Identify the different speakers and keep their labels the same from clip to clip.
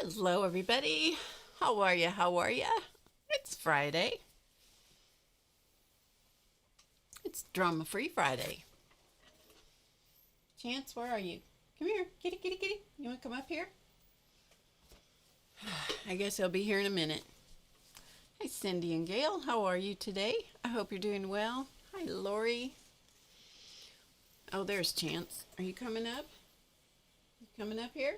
Speaker 1: Hello, everybody. How are you? How are you? It's Friday. It's Drama Free Friday. Chance, where are you? Come here. Kitty, kitty, kitty. You want to come up here? I guess he'll be here in a minute. Hi, Cindy and Gail. How are you today? I hope you're doing well. Hi, Lori. Oh, there's Chance. Are you coming up? You coming up here?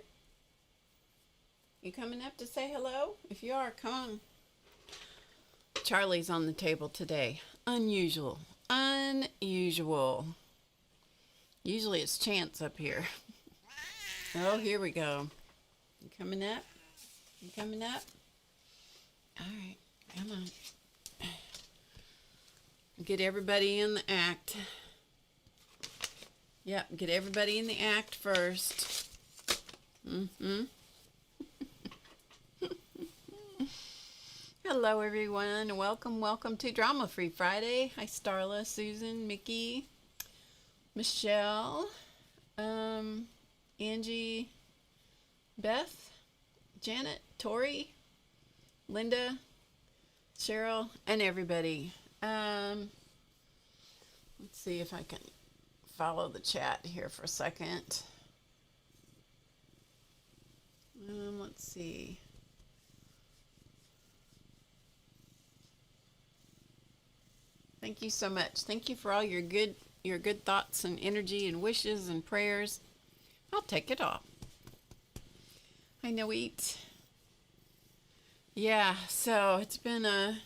Speaker 1: You coming up to say hello? If you are, come on. Charlie's on the table today. Unusual. Unusual. Usually it's Chance up here. Oh, here we go. You coming up? You coming up? All right, come on. Get everybody in the act. Yep, get everybody in the act first. Hello, everyone. Welcome to Drama Free Friday. Hi, Starla, Susan, Mickey, Michelle, Angie, Beth, Janet, Tori, Linda, Cheryl, and everybody. Let's see if I can follow the chat here for a second. Let's see. Thank you so much. Thank you for all your good thoughts and energy and wishes and prayers. I'll take it all. I know eat. Yeah, so it's been a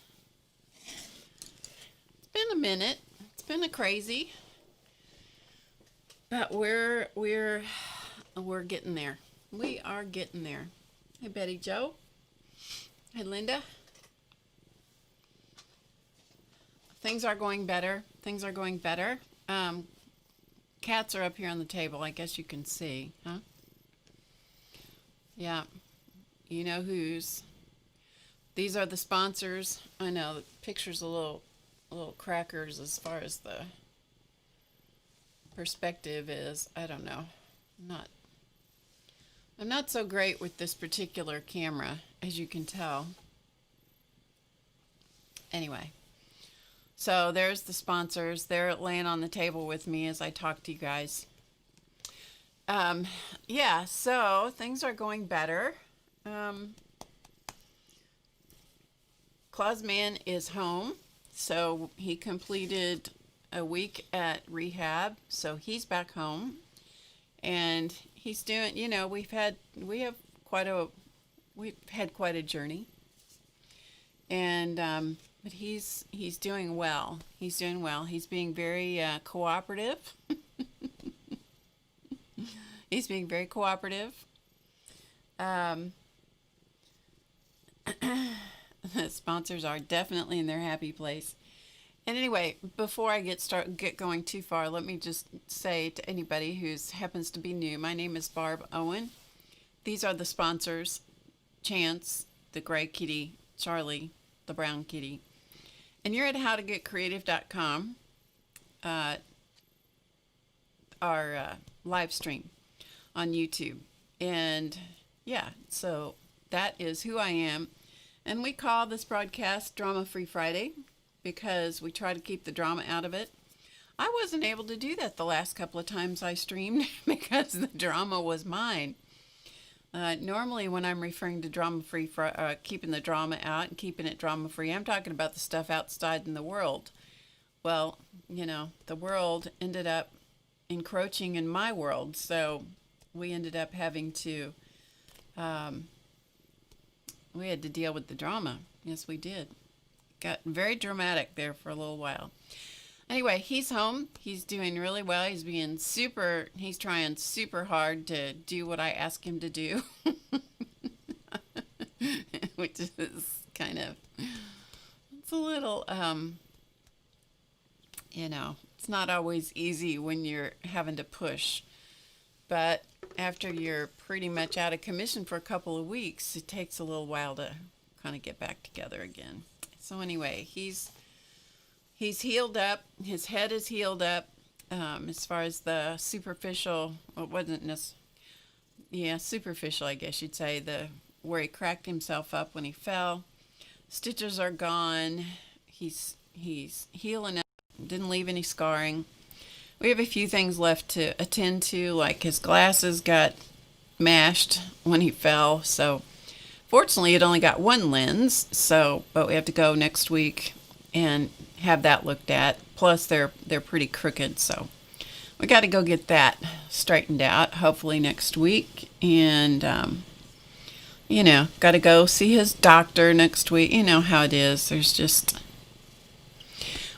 Speaker 1: minute. It's been a crazy. But we're getting there. We are getting there. Hey, Betty Joe. Hey, Linda. Things are going better. Things are going better. Cats are up here on the table. I guess you can see, huh? Yeah. You know whose. These are the sponsors. I know the picture's a little crackers as far as the perspective is. I don't know. I'm not so great with this particular camera, as you can tell. Anyway. So there's the sponsors. They're laying on the table with me as I talk to you guys. Yeah, so things are going better. Clausman is home. So he completed a week at rehab. So he's back home. And he's doing, we've had quite a journey. And but he's doing well. He's doing well. He's being very cooperative. He's being very cooperative. The sponsors are definitely in their happy place. And anyway, before I get going too far, let me just say to anybody who happens to be new, my name is Barb Owen. These are the sponsors: Chance, the gray kitty; Charlie, the brown kitty. And you're at HowToGetCreative.com, our live stream on YouTube. And yeah, so that is who I am. And we call this broadcast Drama Free Friday because we try to keep the drama out of it. I wasn't able to do that the last couple of times I streamed because the drama was mine. Normally when I'm referring to drama-free, keeping the drama out and keeping it drama-free, I'm talking about the stuff outside in the world. Well, the world ended up encroaching in my world, so we ended up having to, we had to deal with the drama. Yes, we did. Got very dramatic there for a little while. Anyway, he's home. He's doing really well. He's trying super hard to do what I ask him to do. Which is kind of, it's a little, it's not always easy when you're having to push. But after you're pretty much out of commission for a couple of weeks, it takes a little while to kind of get back together again. So anyway, he's healed up. His head is healed up. As far as the superficial, well, it wasn't necessarily, yeah, superficial, I guess you'd say, where he cracked himself up when he fell. Stitches are gone. He's healing up. Didn't leave any scarring. We have a few things left to attend to, like his glasses got mashed when he fell. So fortunately, it only got one lens. But we have to go next week and have that looked at. Plus, they're pretty crooked, so we got to go get that straightened out. Hopefully next week, and got to go see his doctor next week. You know how it is.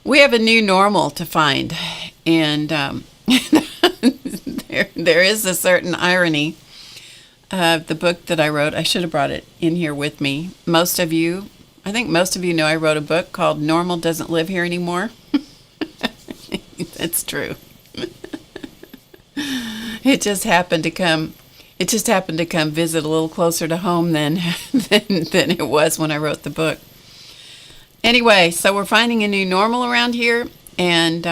Speaker 1: We have a new normal to find, and there is a certain irony of the book that I wrote. I should have brought it in here with me. I think most of you know I wrote a book called Normal Doesn't Live Here Anymore. That's true. It just happened to come visit a little closer to home than it was when I wrote the book. Anyway, so we're finding a new normal around here, and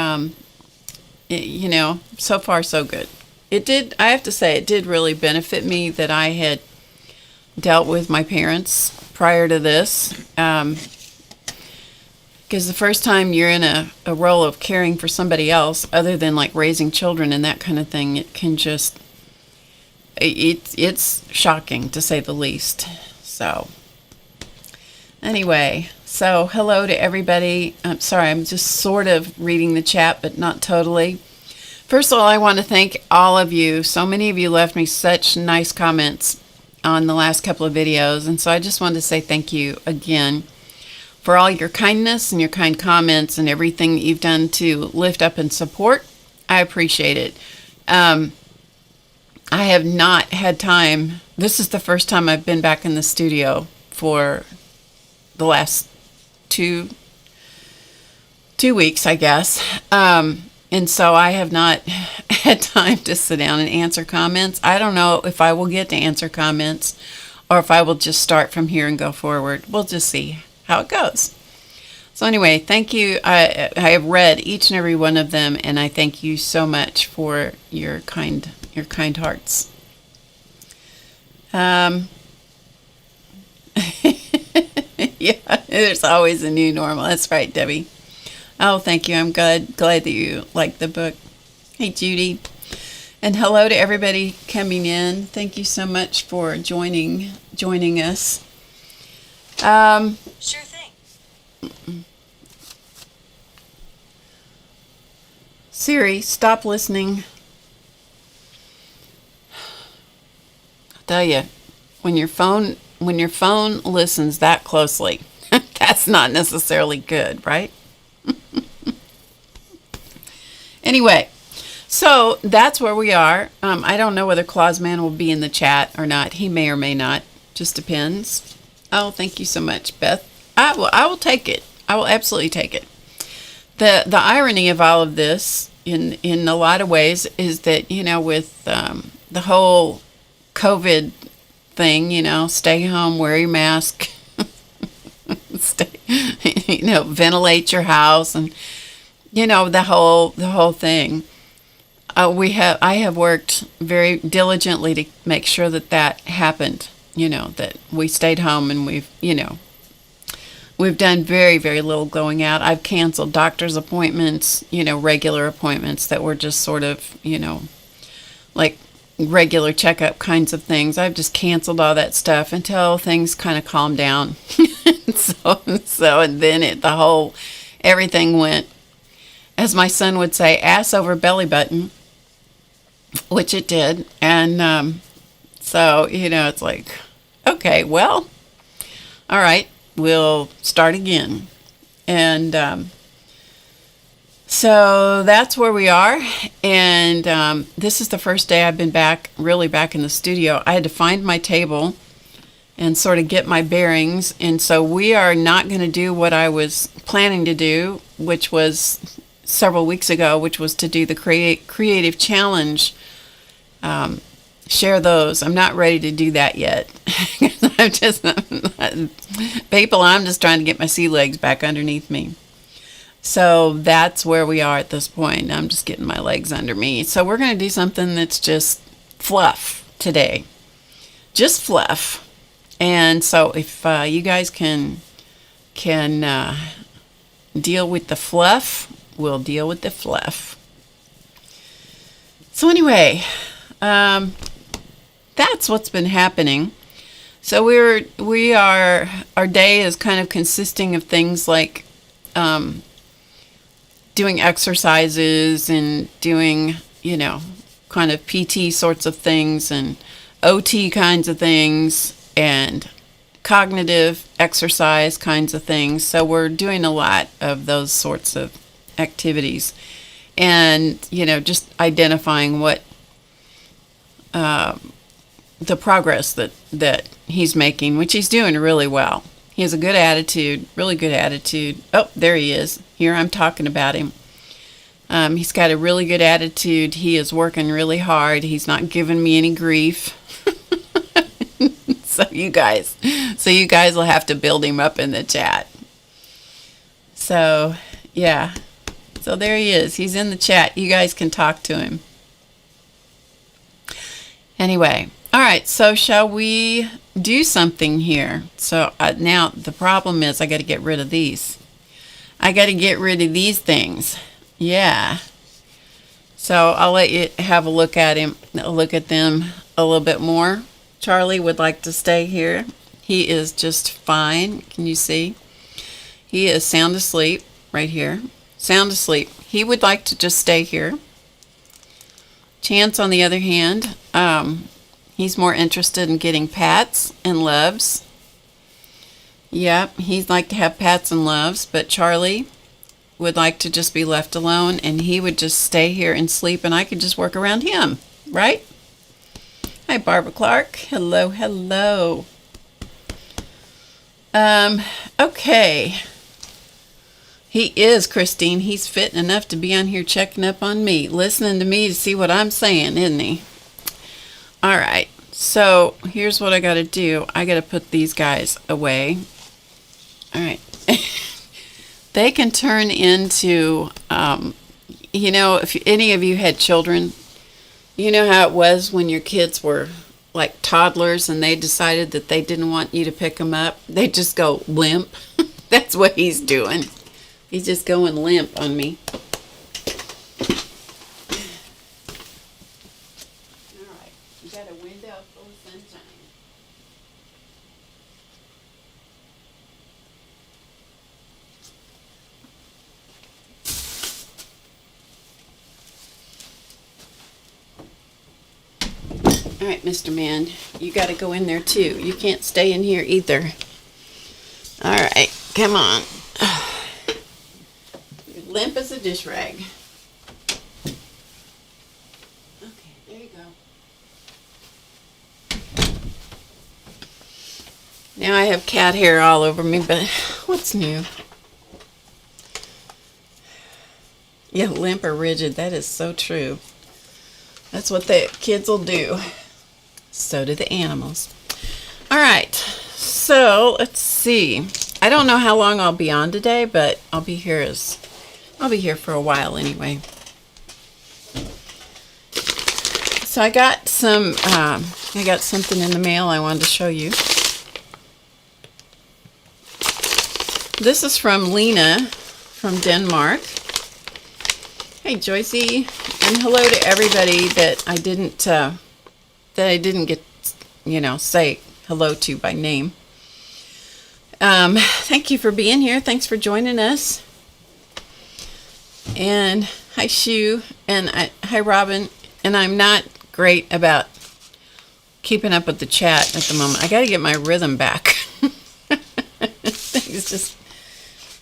Speaker 1: so far so good. I have to say, it did really benefit me that I had dealt with my parents prior to this, because the first time you're in a role of caring for somebody else, other than like raising children and that kind of thing, it can just, it's shocking to say the least. So anyway, so hello to everybody. I'm sorry, I'm just sort of reading the chat, but not totally. First of all, I want to thank all of you. So many of you left me such nice comments on the last couple of videos, and so I just wanted to say thank you again for all your kindness and your kind comments and everything that you've done to lift up and support. I appreciate it. I have not had time. This is the first time I've been back in the studio for the last two weeks, I guess. And so I have not had time to sit down and answer comments. I don't know if I will get to answer comments or if I will just start from here and go forward. We'll just see how it goes. So anyway, thank you. I have read each and every one of them, and I thank you so much for your kind hearts. Yeah, there's always a new normal. That's right, Debbie. Oh, thank you. I'm glad that you like the book. Hey, Judy. And hello to everybody coming in. Thank you so much for joining us.
Speaker 2: Sure thing.
Speaker 1: Siri, stop listening. I'll tell you, when your phone listens that closely, that's not necessarily good, right? Anyway, so that's where we are. I don't know whether Clausman will be in the chat or not. He may or may not. Just depends. Oh, thank you so much, Beth. I will take it. I will absolutely take it. The irony of all of this, in a lot of ways, is that, with the whole COVID thing, stay home, wear your mask, ventilate your house, and the whole thing. I have worked very diligently to make sure that happened. That we stayed home, and we've done very, very little going out. I've canceled doctor's appointments, regular appointments that were just sort of, like regular checkup kinds of things. I've just canceled all that stuff until things kind of calmed down. So and then everything went, as my son would say, ass over belly button, which it did. And so, it's like, okay, well, all right, we'll start again. And so that's where we are. And this is the first day I've been really back in the studio. I had to find my table and sort of get my bearings. And so we are not going to do what I was planning to do, which was several weeks ago, which was to do the creative challenge. Share those. I'm not ready to do that yet. I'm just trying to get my sea legs back underneath me. So that's where we are at this point. I'm just getting my legs under me. So we're going to do something that's just fluff today. Just fluff. And so if you guys can deal with the fluff, we'll deal with the fluff. So anyway, that's what's been happening. So our day is kind of consisting of things like doing exercises and doing, kind of PT sorts of things and OT kinds of things and cognitive exercise kinds of things. So we're doing a lot of those sorts of activities and, just identifying what the progress that he's making, which he's doing really well. He has a good attitude, really good attitude. Oh, there he is. Here I'm talking about him. He's got a really good attitude. He is working really hard. He's not giving me any grief. So you guys will have to build him up in the chat. So, yeah. So there he is. He's in the chat. You guys can talk to him. Anyway, all right. So shall we do something here? So now the problem is I got to get rid of these. I got to get rid of these things. Yeah. So I'll let you have a look at them a little bit more. Charlie would like to stay here. He is just fine. Can you see? He is sound asleep right here. Sound asleep. He would like to just stay here. Chance, on the other hand, he's more interested in getting pats and loves. Yep, he'd like to have pats and loves, but Charlie would like to just be left alone, and he would just stay here and sleep, and I could just work around him, right? Hi, Barbara Clark. Hello, hello. Okay. He is, Christine. He's fit enough to be on here checking up on me, listening to me to see what I'm saying, isn't he? All right. So here's what I got to do. I got to put these guys away. All right. They can turn into, if any of you had children, you know how it was when your kids were like toddlers and they decided that they didn't want you to pick them up. They just go limp. That's what he's doing. He's just going limp on me. All right. You got a window full of sunshine. All right, Mr. Man, you got to go in there too. You can't stay in here either. All right, come on. You're limp as a dish rag. Okay, there you go. Now I have cat hair all over me, but what's new? Yeah, limp or rigid, that is so true. That's what the kids will do. So do the animals. All right, so let's see. I don't know how long I'll be on today, but I'll be here for a while anyway. So I got something in the mail I wanted to show you. This is from Lena from Denmark. Hey, Joycey, and hello to everybody that I didn't get, say hello to by name. Thank you for being here. Thanks for joining us. And hi, Shu, and hi, Robin. And I'm not great about keeping up with the chat at the moment. I got to get my rhythm back. Things just,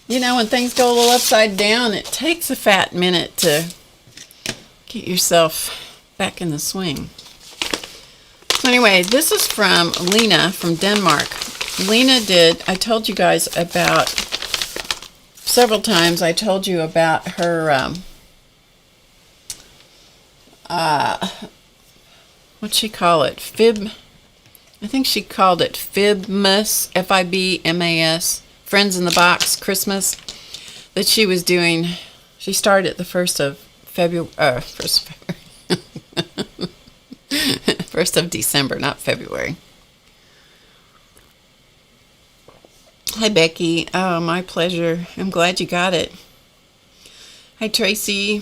Speaker 1: when things go a little upside down, it takes a fat minute to get yourself back in the swing. So anyway, this is from Lena from Denmark. Lena I told you guys about, several times I told you about her, what'd she call it? I think she called it Fibmas, Fibmas, Friends in the Box Christmas, that she was doing. She started the 1st of February, 1st of December, not February. Hi, Becky. Oh, my pleasure. I'm glad you got it. Hi, Tracy.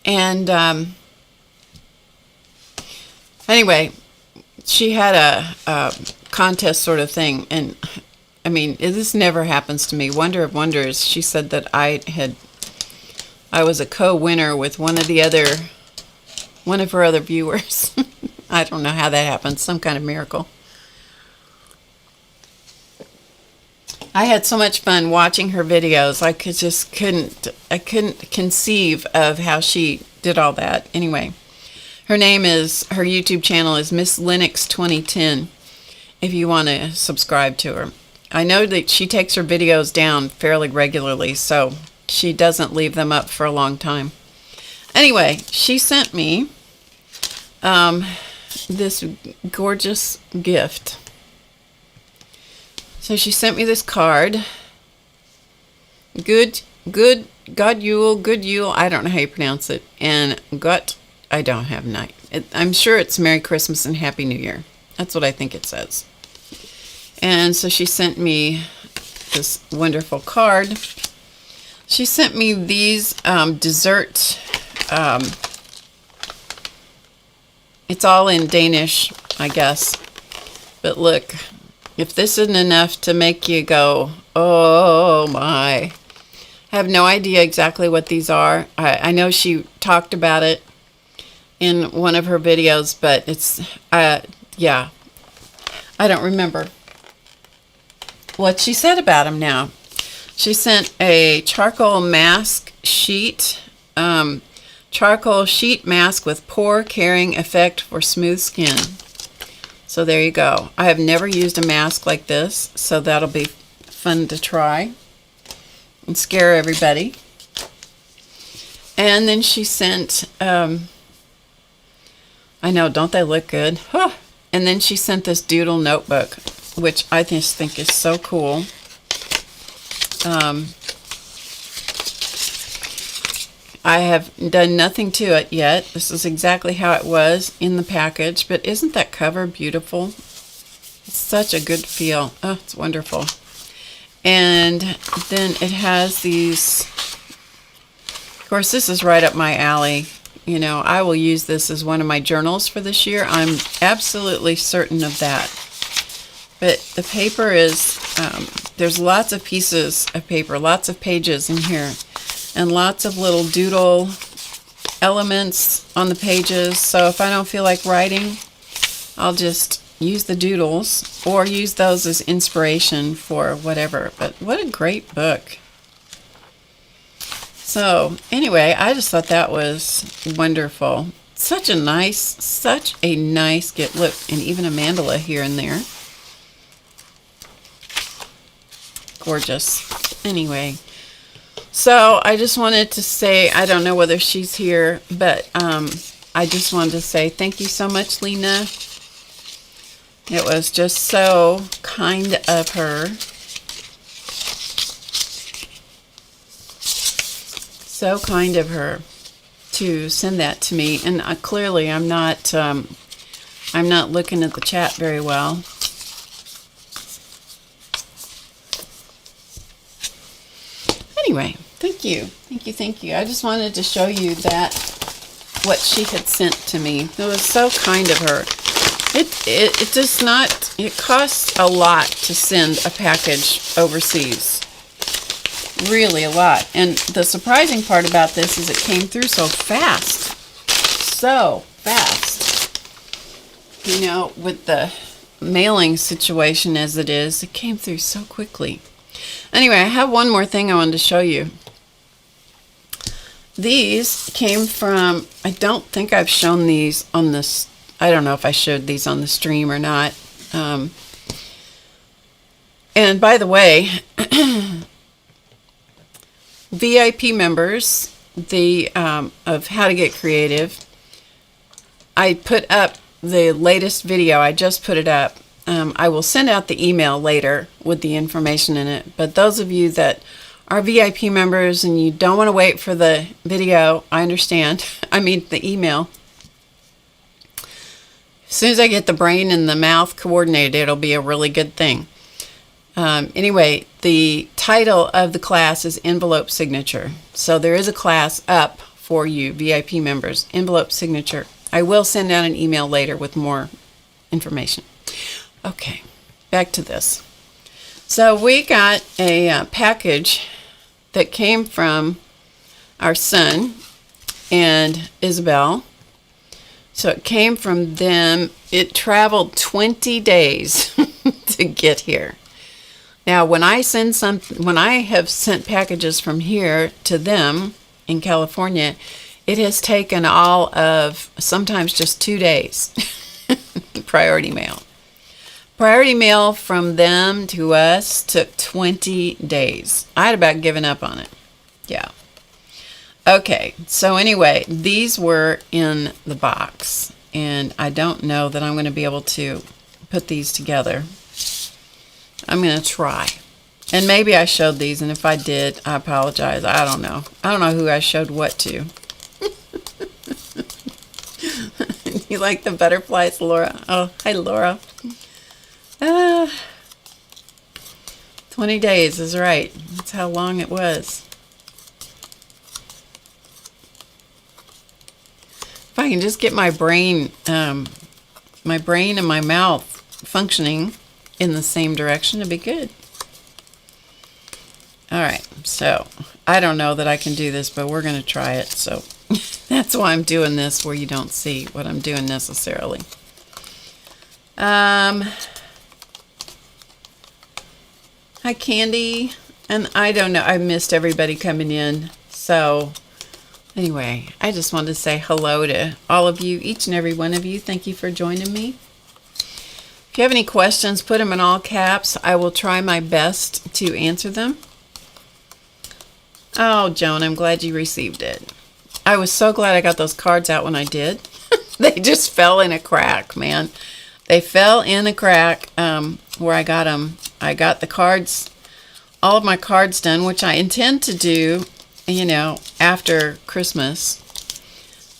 Speaker 1: And anyway, she had a contest sort of thing, and I mean, this never happens to me. Wonder of wonders. She said that I was a co-winner with one of her other viewers. I don't know how that happened. Some kind of miracle. I had so much fun watching her videos. I couldn't conceive of how she did all that. Anyway, her YouTube channel is Miss Linux 2010. If you want to subscribe to her, I know that she takes her videos down fairly regularly, so she doesn't leave them up for a long time. Anyway, she sent me this gorgeous gift. So she sent me this card. Good Yule. I don't know how you pronounce it. And I don't have night. I'm sure it's Merry Christmas and Happy New Year. That's what I think it says. And so she sent me this wonderful card. She sent me these dessert. It's all in Danish, I guess. But look. If this isn't enough to make you go, oh my. I have no idea exactly what these are. I know she talked about it in one of her videos, but it's, yeah. I don't remember what she said about them now. She sent a charcoal mask sheet, charcoal sheet mask with pore carrying effect for smooth skin. So there you go. I have never used a mask like this, so that'll be fun to try and scare everybody. And then she sent, I know, don't they look good? Huh. And then she sent this Doodle Notebook, which I just think is so cool. I have done nothing to it yet. This is exactly how it was in the package, but isn't that cover beautiful? It's such a good feel. Oh, it's wonderful. And then it has these, of course, this is right up my alley. You know, I will use this as one of my journals for this year. I'm absolutely certain of that. But the paper is, there's lots of pieces of paper, lots of pages in here. And lots of little doodle elements on the pages. So if I don't feel like writing, I'll just use the doodles or use those as inspiration for whatever. But what a great book. So anyway, I just thought that was wonderful. Such a nice gift. Look, and even a mandala here and there. Gorgeous. Anyway. So I just wanted to say, I don't know whether she's here, but I just wanted to say thank you so much, Lena. It was just so kind of her. So kind of her to send that to me. And clearly I'm not looking at the chat very well. Anyway, thank you. I just wanted to show you that, what she had sent to me. It was so kind of her. It does not, it costs a lot to send a package overseas. Really a lot. And the surprising part about this is it came through so fast. So fast. You know, with the mailing situation as it is, it came through so quickly. Anyway, I have one more thing I wanted to show you. These came from, I don't think I've shown these on this, I don't know if I showed these on the stream or not. And by the way, VIP members of How to Get Creative, I put up the latest video. I just put it up. I will send out the email later with the information in it. But those of you that are VIP members and you don't want to wait for the video, I understand. I mean the email. As soon as I get the brain and the mouth coordinated, it'll be a really good thing. Anyway, the title of the class is Envelope Signature. So there is a class up for you, VIP members, Envelope Signature. I will send out an email later with more information. Okay, back to this. So we got a package that came from our son and Isabel. So it came from them. It traveled 20 days to get here. Now, when I have sent packages from here to them in California, it has taken all of sometimes just 2 days. Priority mail. Priority mail from them to us took 20 days. I had about given up on it. Yeah. Okay, so anyway, these were in the box, and I don't know that I'm going to be able to put these together. I'm going to try. And maybe I showed these, and if I did, I apologize. I don't know. I don't know who I showed what to. You like the butterflies, Laura? Oh, hi, Laura. 20 days is right. That's how long it was. If I can just get my brain and my mouth functioning in the same direction, it'd be good. All right, so I don't know that I can do this, but we're going to try it. So that's why I'm doing this, where you don't see what I'm doing necessarily. Hi, Candy. And I don't know, I missed everybody coming in. So anyway, I just wanted to say hello to all of you, each and every one of you. Thank you for joining me. If you have any questions, put them in all caps. I will try my best to answer them. Oh, Joan, I'm glad you received it. I was so glad I got those cards out when I did. They just fell in a crack, man. They fell in a crack where I got them. I got the cards, all of my cards done, which I intend to do, you know, after Christmas.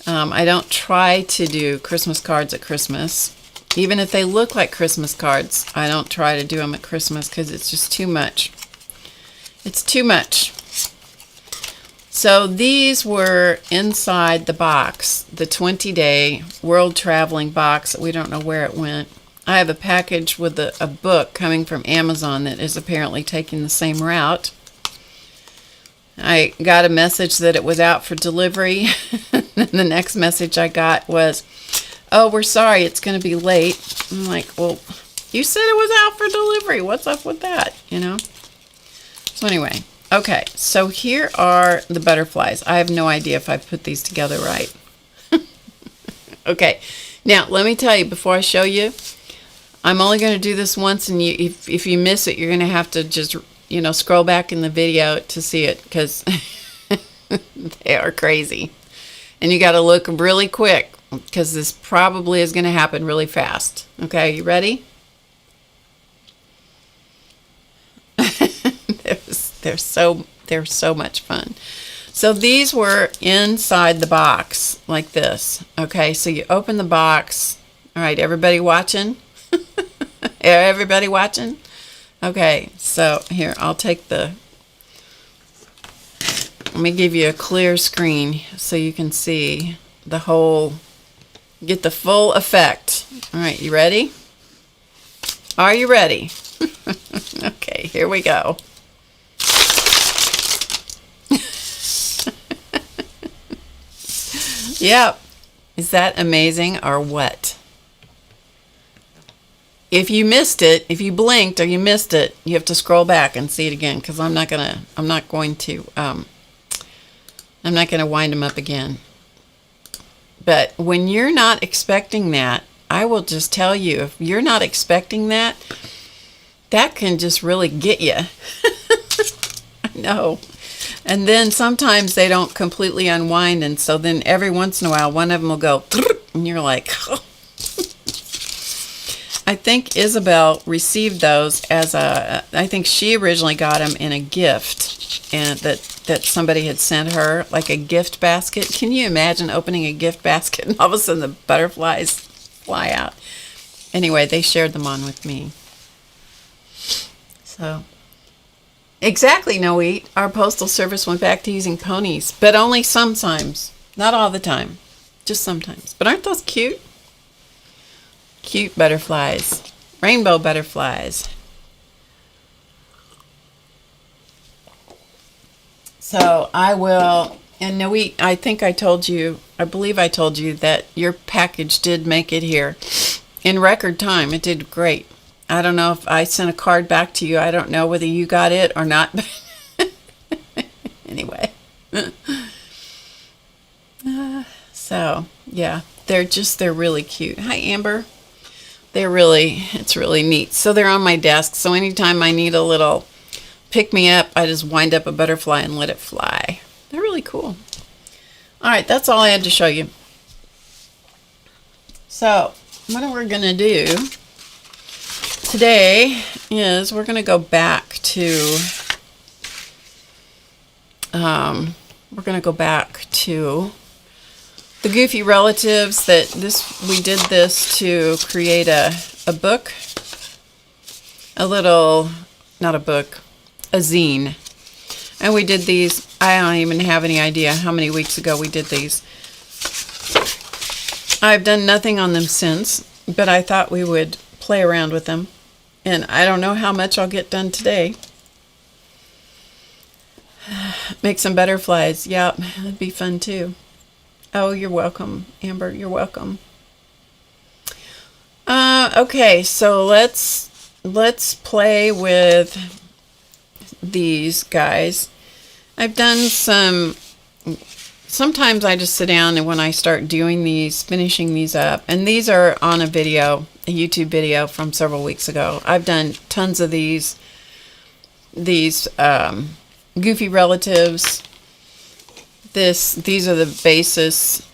Speaker 1: I don't try to do Christmas cards at Christmas. Even if they look like Christmas cards, I don't try to do them at Christmas because it's just too much. It's too much. So these were inside the box, the 20-day world traveling box that we don't know where it went. I have a package with a book coming from Amazon that is apparently taking the same route. I got a message that it was out for delivery. And the next message I got was, oh, we're sorry, it's going to be late. I'm like, well, you said it was out for delivery. What's up with that, you know? So anyway, okay, so here are the butterflies. I have no idea if I put these together right. Okay, now let me tell you before I show you, I'm only going to do this once, and if you miss it, you're going to have to just, you know, scroll back in the video to see it, because they are crazy. And you got to look really quick, because this probably is going to happen really fast. Okay, you ready? They're so much fun. So these were inside the box like this. Okay, so you open the box. All right, everybody watching? Everybody watching? Okay, so here, I'll take let me give you a clear screen so you can see the whole, get the full effect. All right, you ready? Are you ready? Okay, here we go. Yep. Is that amazing or what? If you missed it, if you blinked or you missed it, you have to scroll back and see it again, because I'm not going to wind them up again. But when you're not expecting that, I will just tell you, if you're not expecting that, that can just really get you. I know. And then sometimes they don't completely unwind, and so then every once in a while, one of them will go, and you're like, oh. I think Isabel received those as I think she originally got them in a gift, and that somebody had sent her, like a gift basket. Can you imagine opening a gift basket and all of a sudden the butterflies fly out. Anyway, they shared them on with me. So, exactly, No Eat. Our postal service went back to using ponies, but only sometimes. Not all the time. Just sometimes. But aren't those cute? Cute butterflies. Rainbow butterflies. So I will, and No Eat, I think I told you, I believe I told you that your package did make it here in record time. It did great. I don't know if I sent a card back to you. I don't know whether you got it or not. Anyway. So, yeah, they're really cute. Hi, Amber. It's really neat. So they're on my desk. So anytime I need a little pick me up, I just wind up a butterfly and let it fly. They're really cool. All right, that's all I had to show you. So what we're going to do today is we're going to go back to the Goofy Relatives. We did this to create a book, not a book, a zine. And we did these, I don't even have any idea how many weeks ago we did these. I've done nothing on them since, but I thought we would play around with them. And I don't know how much I'll get done today. Make some butterflies. Yep, that'd be fun too. Oh, you're welcome, Amber. You're welcome. Okay, so let's play with these guys. I've done sometimes I just sit down and when I start doing these, finishing these up, and these are on a YouTube video from several weeks ago. I've done tons of these Goofy Relatives. These are the basis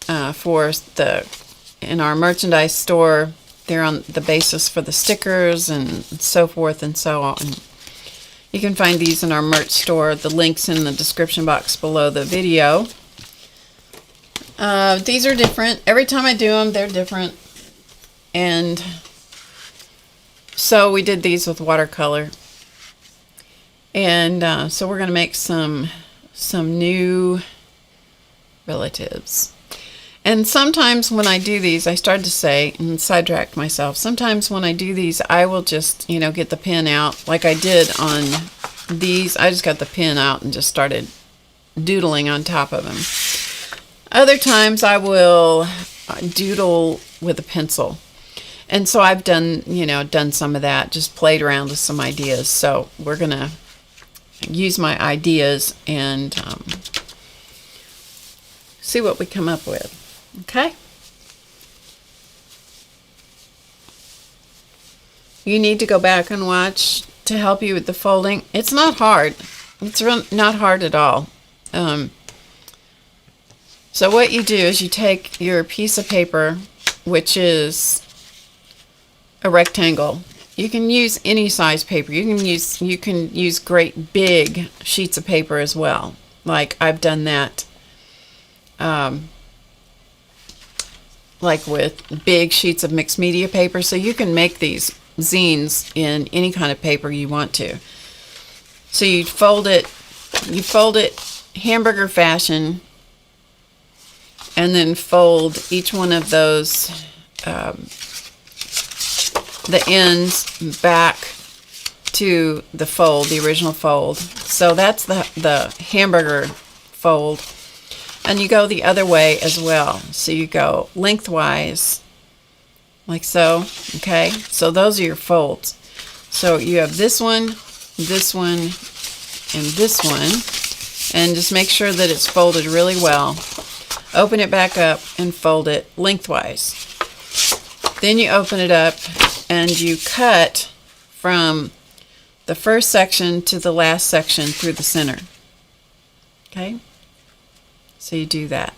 Speaker 1: in our merchandise store. They're on the basis for the stickers and so forth and so on. You can find these in our merch store. The link's in the description box below the video. These are different. Every time I do them, they're different. And so we did these with watercolor. And so we're going to make some new relatives. And sometimes when I do these, I started to say, and sidetracked myself, sometimes when I do these, I will just, get the pen out, like I did on these. I just got the pen out and just started doodling on top of them. Other times I will doodle with a pencil. And so I've done some of that, just played around with some ideas. So we're going to use my ideas and see what we come up with. Okay? You need to go back and watch to help you with the folding. It's not hard. It's not hard at all. So what you do is you take your piece of paper, which is a rectangle. You can use any size paper. You can use great big sheets of paper as well. Like I've done that. Like with big sheets of mixed media paper. So you can make these zines in any kind of paper you want to. So you fold it hamburger fashion, and then fold each one of those, the ends back to the fold, the original fold. So that's the hamburger fold. And you go the other way as well. So you go lengthwise, like so, okay? So those are your folds. So you have this one, and this one. And just make sure that it's folded really well. Open it back up and fold it lengthwise. Then you open it up and you cut from the first section to the last section through the center. Okay? So you do that.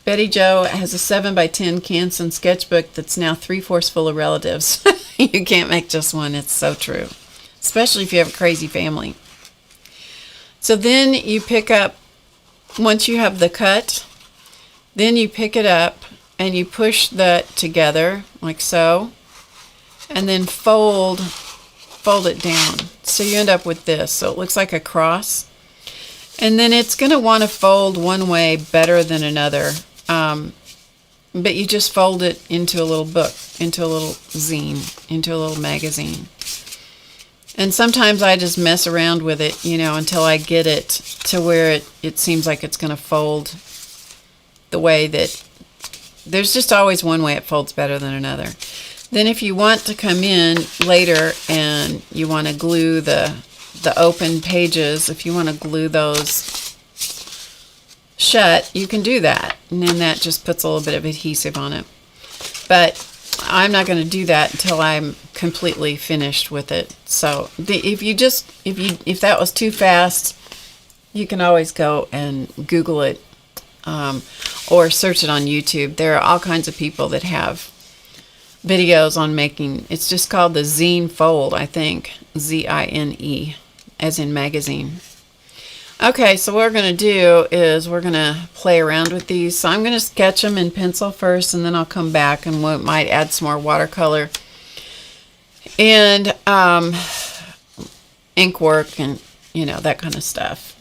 Speaker 1: Betty Jo has a 7x10 Canson sketchbook that's now 3/4 full of relatives. You can't make just one. It's so true. Especially if you have a crazy family. So then you pick up, once you have the cut, then you pick it up and you push that together like so, and then fold it down. So you end up with this. So it looks like a cross. And then it's going to want to fold one way better than another. But you just fold it into a little book, into a little zine, into a little magazine. And sometimes I just mess around with it, you know, until I get it to where it seems like it's going to fold the way that... There's just always one way it folds better than another. Then if you want to come in later and you want to glue the open pages, if you want to glue those shut, you can do that. And then that just puts a little bit of adhesive on it. But I'm not going to do that until I'm completely finished with it. So if that was too fast, you can always go and Google it or search it on YouTube. There are all kinds of people that have videos on making. It's just called the zine fold, I think. Z-I-N-E, as in magazine. Okay, so what we're going to do is we're going to play around with these. So I'm going to sketch them in pencil first, and then I'll come back and we might add some more watercolor and ink work and, you know, that kind of stuff.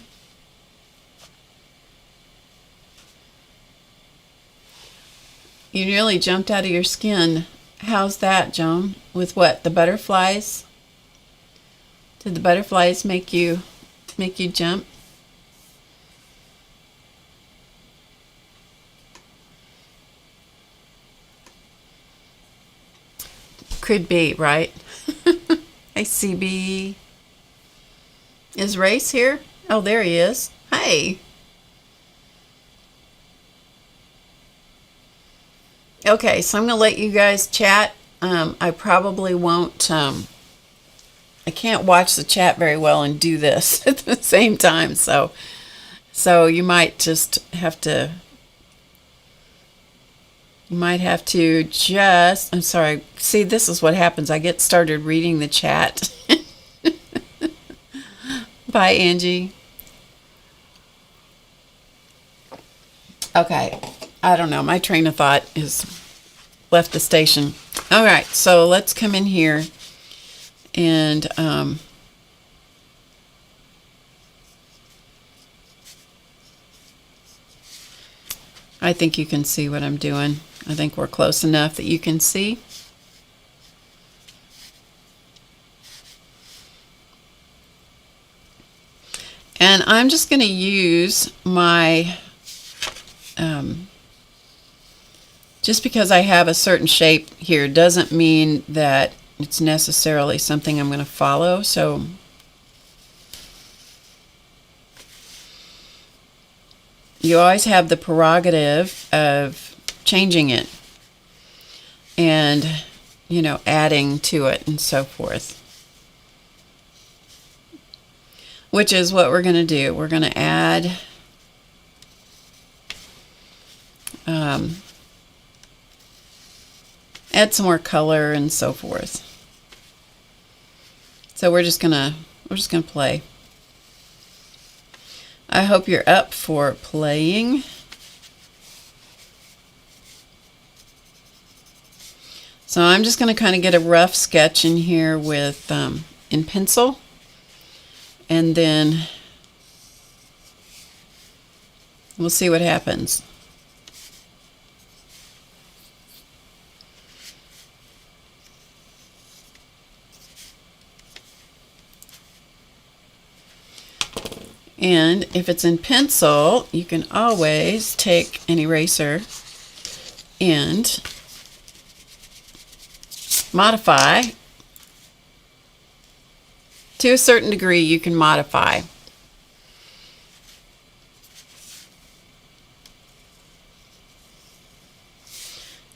Speaker 1: You nearly jumped out of your skin. How's that, Joan? With what? The butterflies? Did the butterflies make you jump? Could be, right? Hey, CB. Is Race here? Oh, there he is. Hey. Okay, so I'm going to let you guys chat. I probably won't... I can't watch the chat very well and do this at the same time, so you might just have to... You might have to just... I'm sorry. See, this is what happens. I get started reading the chat. Bye, Angie. Okay. I don't know. My train of thought is left the station. All right. So let's come in here and... I think you can see what I'm doing. I think we're close enough that you can see. And I'm just going to use my, just because I have a certain shape here doesn't mean that it's necessarily something I'm going to follow. So you always have the prerogative of changing it and, you know, adding to it and so forth. Which is what we're going to do. We're going to add some more color and so forth. So we're just gonna play. I hope you're up for playing. So I'm just going to kind of get a rough sketch in here with in pencil, and then we'll see what happens. And if it's in pencil, you can always take an eraser and modify. To a certain degree, you can modify.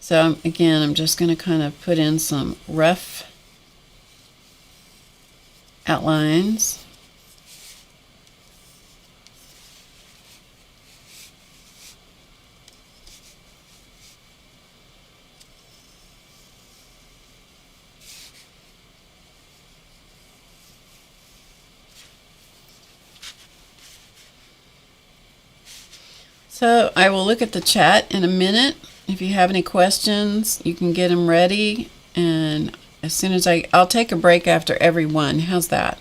Speaker 1: So again, I'm just going to kind of put in some rough outlines. So I will look at the chat in a minute If you have any questions, you can get them ready. And as soon as I'll take a break after every one. How's that?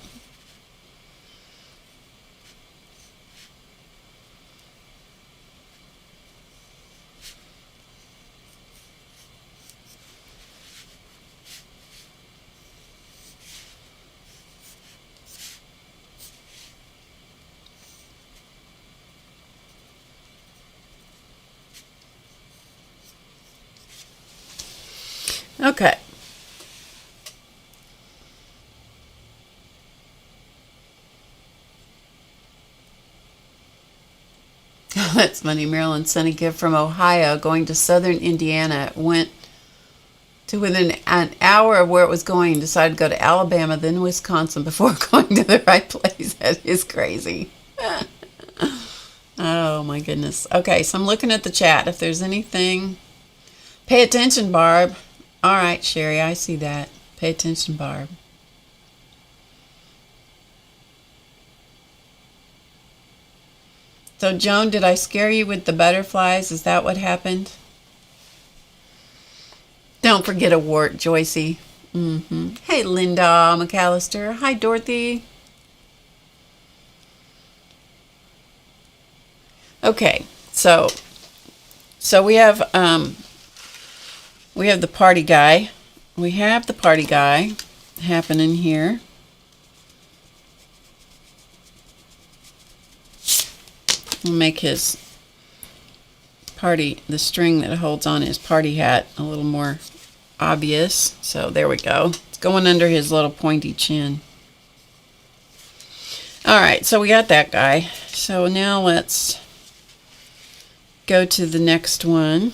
Speaker 1: Okay. That's funny. Marilyn sent a gift from Ohio going to southern Indiana. It went to within an hour of where it was going. Decided to go to Alabama, then Wisconsin before going to the right place. That is crazy. Oh my goodness. Okay, so I'm looking at the chat. If there's anything, pay attention, Barb. All right, Sherry, I see that. Pay attention, Barb. So, Joan, did I scare you with the butterflies? Is that what happened? Don't forget a wart, Joycey. Hey, Linda McAllister. Hi, Dorothy. Okay, so we have the party guy. We have the party guy happening here. We'll make his the string that holds on his party hat a little more obvious. So there we go. It's going under his little pointy chin. All right, so we got that guy. So now let's go to the next one.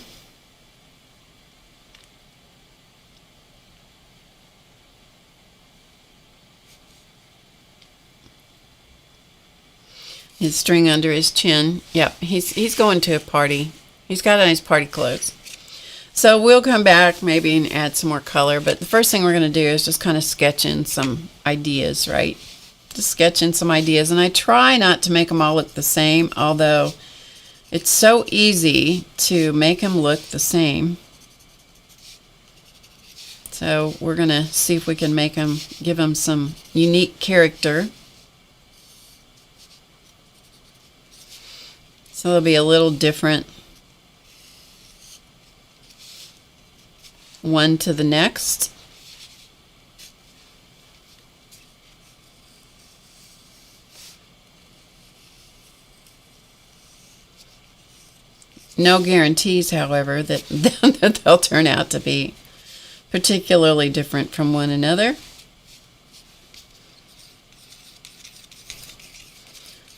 Speaker 1: His string under his chin. Yep, he's going to a party. He's got on his party clothes. So we'll come back maybe and add some more color. But the first thing we're going to do is just kind of sketch in some ideas, right? Just sketch in some ideas. And I try not to make them all look the same, although it's so easy to make them look the same. So we're going to see if we can give them some unique character. So they'll be a little different one to the next. No guarantees, however, that they'll turn out to be particularly different from one another.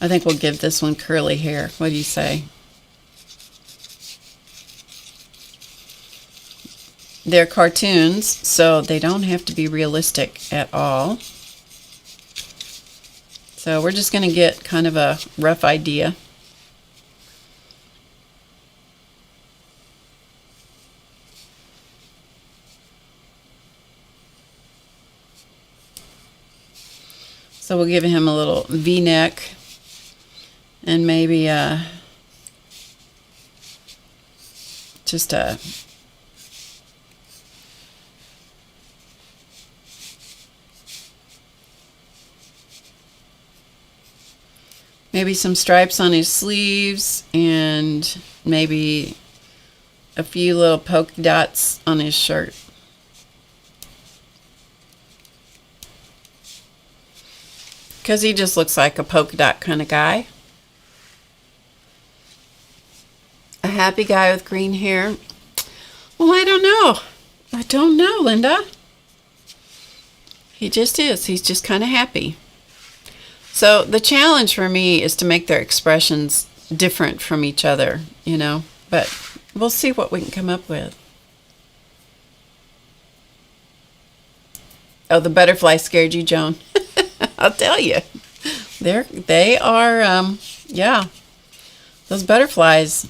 Speaker 1: I think we'll give this one curly hair. What do you say? They're cartoons, so they don't have to be realistic at all. So we're just going to get kind of a rough idea. So we'll give him a little V-neck. And maybe just a maybe some stripes on his sleeves and maybe a few little polka dots on his shirt. Because he just looks like a polka dot kind of guy. A happy guy with green hair. Well, I don't know. I don't know, Linda. He just is. He's just kind of happy. So the challenge for me is to make their expressions different from each other, you know. But we'll see what we can come up with. Oh, the butterfly scared you, Joan. I'll tell you. They are, yeah. Those butterflies.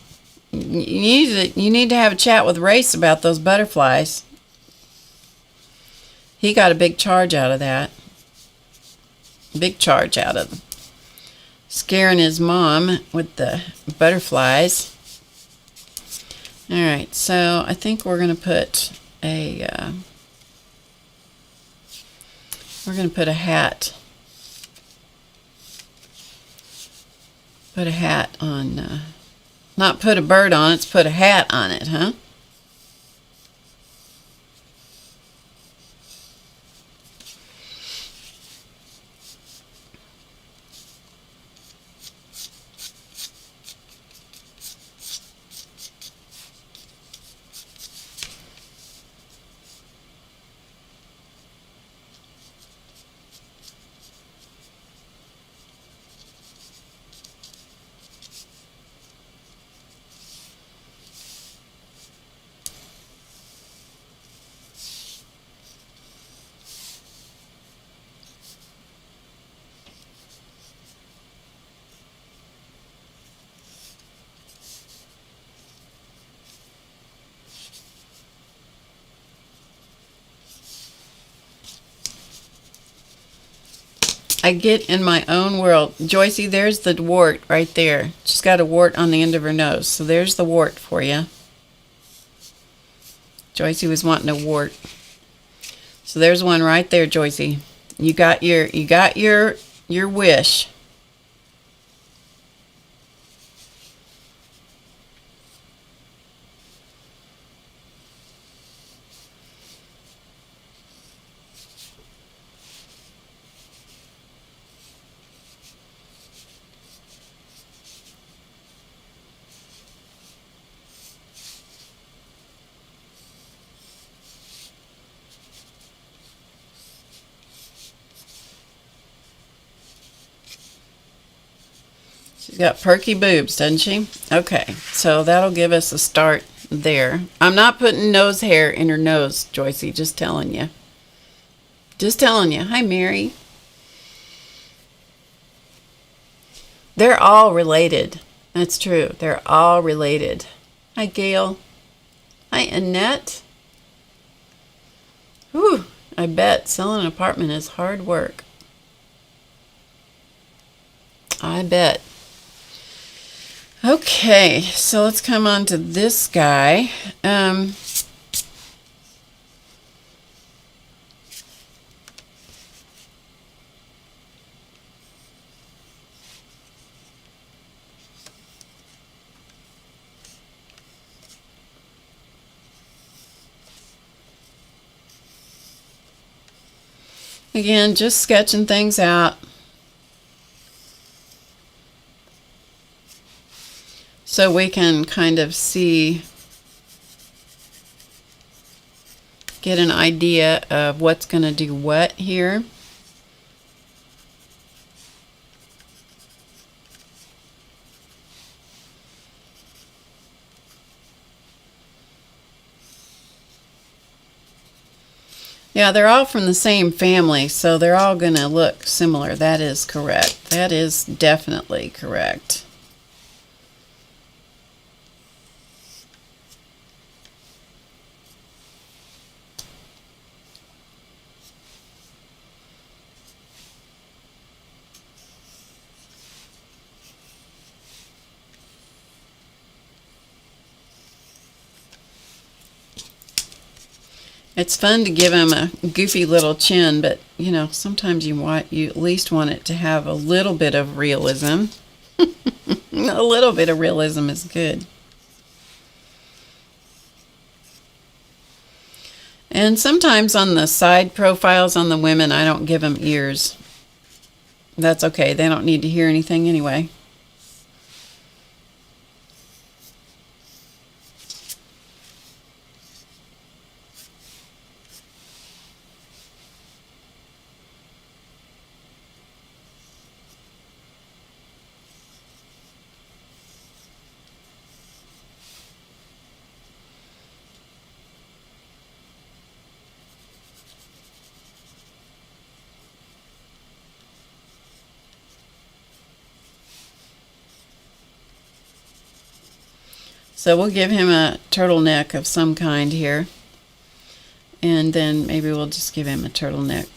Speaker 1: You need to have a chat with Race about those butterflies. He got a big charge out of that. Big charge out of them. Scaring his mom with the butterflies. All right, so I think we're going to put a hat. Put a hat on. Not put a bird on. It's put a hat on it, huh? I get in my own world. Joycey, there's the wart right there. She's got a wart on the end of her nose. So there's the wart for you. Joycey was wanting a wart. So there's one right there, Joycey. You got your wish. She's got perky boobs, doesn't she? Okay, so that'll give us a start there. I'm not putting nose hair in her nose, Joycey, just telling you. Just telling you. Hi, Mary. They're all related. That's true. They're all related. Hi, Gail. Hi, Annette. Whew, I bet selling an apartment is hard work. I bet. Okay, so let's come on to this guy. Again, just sketching things out. So we can kind of get an idea of what's going to do what here. Yeah, they're all from the same family, so they're all going to look similar. That is correct. That is definitely correct. It's fun to give him a goofy little chin, but you know, sometimes you at least want it to have a little bit of realism. A little bit of realism is good. And sometimes on the side profiles on the women, I don't give them ears. That's okay. They don't need to hear anything anyway. So we'll give him a turtleneck of some kind here. And then maybe we'll just give him a turtleneck.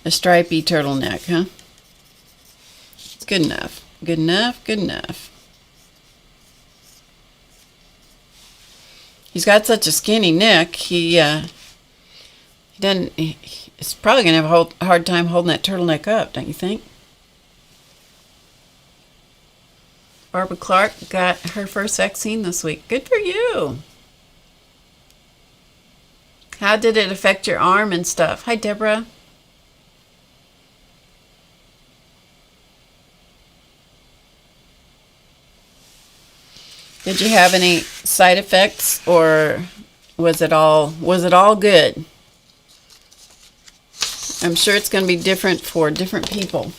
Speaker 1: A stripy turtleneck, huh? It's good enough. Good enough, good enough. He's got such a skinny neck. He doesn't. He's probably gonna have a hard time holding that turtleneck up, don't you think? Barbara Clark got her first vaccine this week. Good for you. How did it affect your arm and stuff? Hi, Deborah. Did you have any side effects, or was it all good? I'm sure it's going to be different for different people.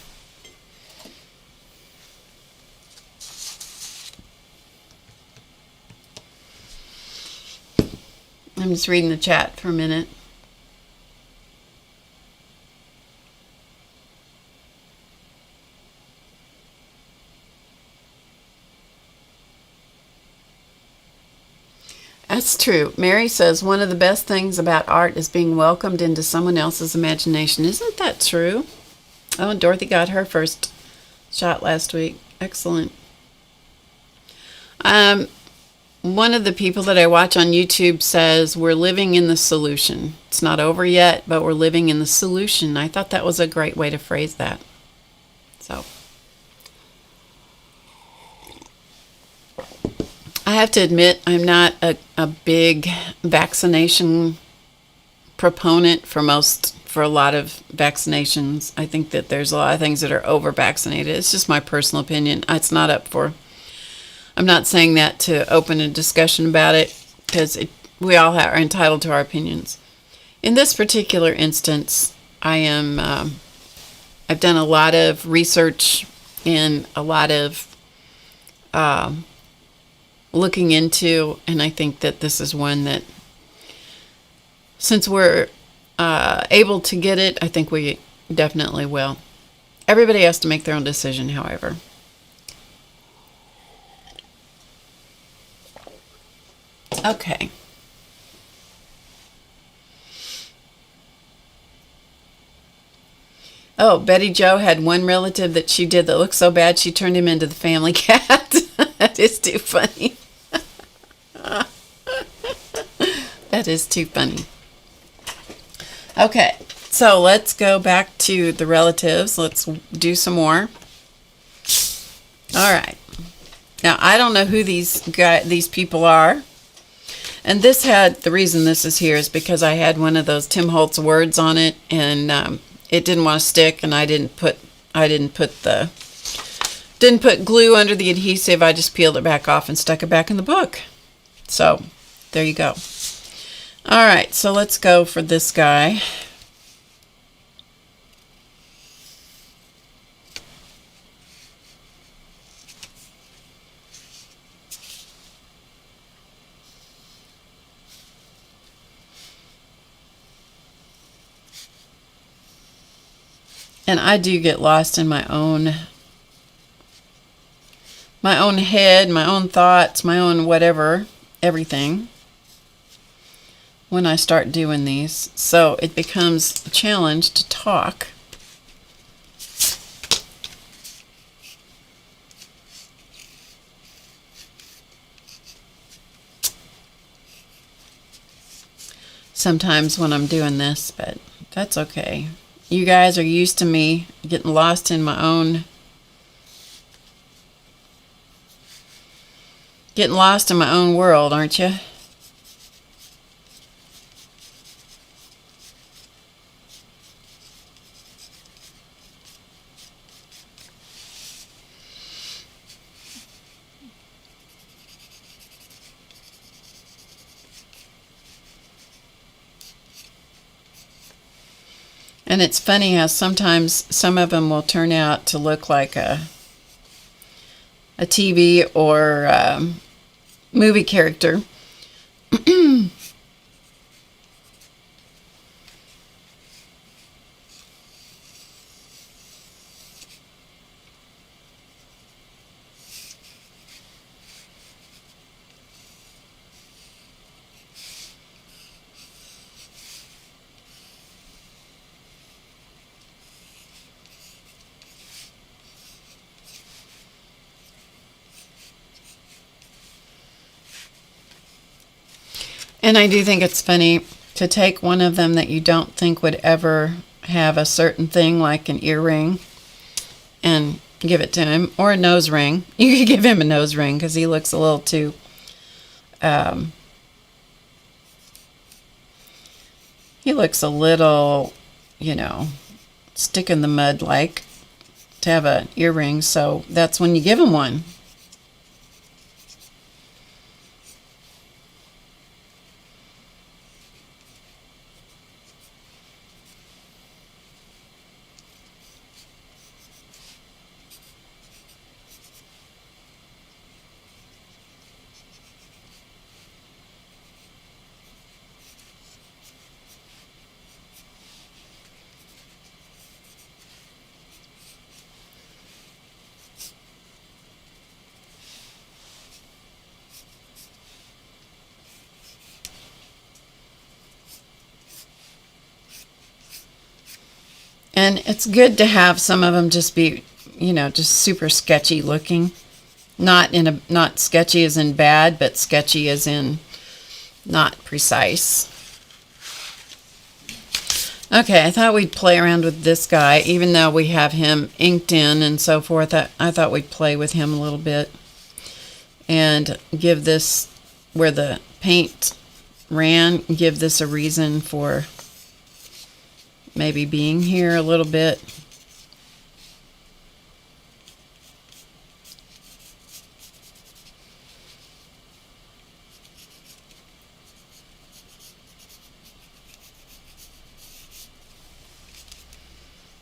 Speaker 1: I'm just reading the chat for a minute. That's true. Mary says one of the best things about art is being welcomed into someone else's imagination. Isn't that true? Oh, and Dorothy got her first shot last week. Excellent. One of the people that I watch on YouTube says we're living in the solution. It's not over yet, but we're living in the solution. I thought that was a great way to phrase that. So I have to admit, I'm not a big vaccination proponent for a lot of vaccinations. I think that there's a lot of things that are over vaccinated. It's just my personal opinion. I'm not saying that to open a discussion about it, because we all are entitled to our opinions. In this particular instance, I've done a lot of research and a lot of looking into, and I think that this is one that, since we're able to get it, I think we definitely will. Everybody has to make their own decision, however. Okay. Oh, Betty Jo had one relative that she did that looked so bad she turned him into the family cat. That is too funny. That is too funny. Okay, so let's go back to the relatives. Let's do some more. All right. Now, I don't know who these people are. And the reason this is here is because I had one of those Tim Holtz words on it, and it didn't want to stick, and I didn't put glue under the adhesive. I just peeled it back off and stuck it back in the book. So there you go. All right, so let's go for this guy. And I do get lost in my own head, my own thoughts, my own whatever, everything, when I start doing these. So it becomes a challenge to talk. Sometimes when I'm doing this, but that's okay. You guys are used to me getting lost in my own world, aren't you? And it's funny how sometimes some of them will turn out to look like a TV or movie character. And I do think it's funny to take one of them that you don't think would ever have a certain thing like an earring and give it to him, or a nose ring. You could give him a nose ring because he looks a little too he looks a little, stick in the mud like to have an earring, so that's when you give him one. And it's good to have some of them just be, just super sketchy looking. Not sketchy as in bad, but sketchy as in not precise. Okay, I thought we'd play around with this guy, even though we have him inked in and so forth. I thought we'd play with him a little bit and give this, where the paint ran, give this a reason for maybe being here a little bit.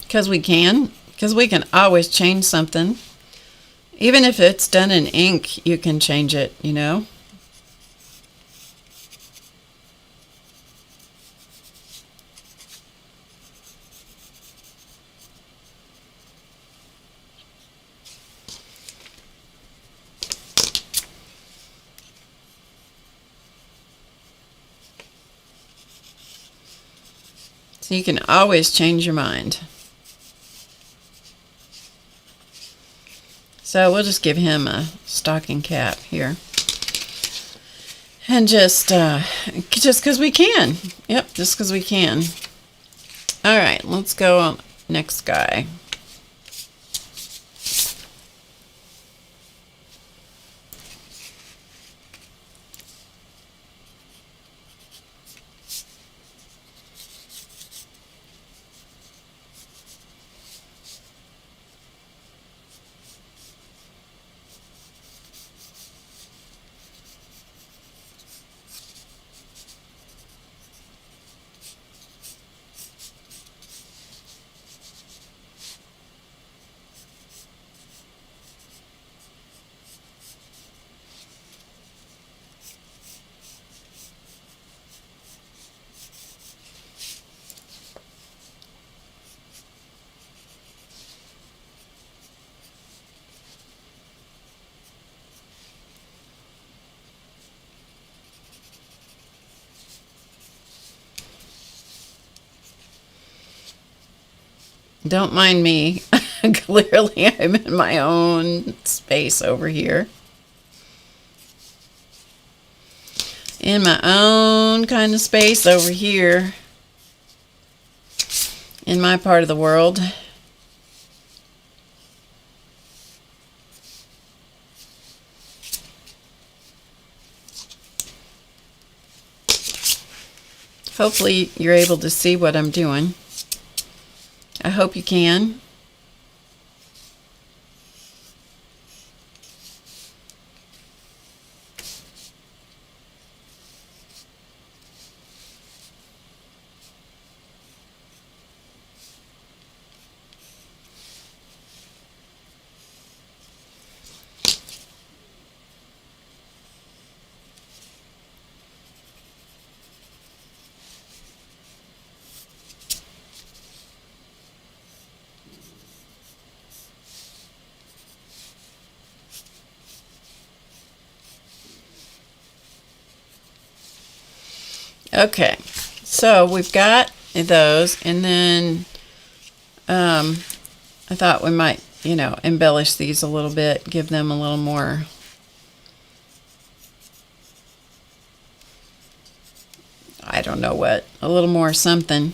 Speaker 1: Because we can always change something. Even if it's done in ink, you can change it, So you can always change your mind. So we'll just give him a stocking cap here. And just because we can. Yep, just because we can. All right, let's go on next guy. Don't mind me. Clearly, I'm in my own space over here. In my own kind of space over here. In my part of the world. Hopefully, you're able to see what I'm doing. I hope you can. Okay, so we've got those, and then I thought we might, embellish these a little bit, give them a little more I don't know what, a little more something.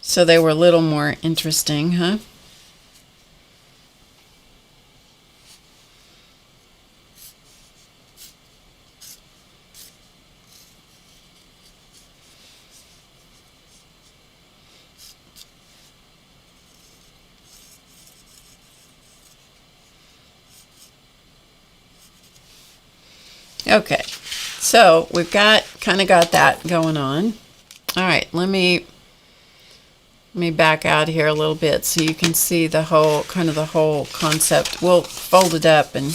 Speaker 1: So they were a little more interesting, huh? Okay, so we've kind of got that going on. All right, let me back out here a little bit so you can see the whole concept. We'll fold it up and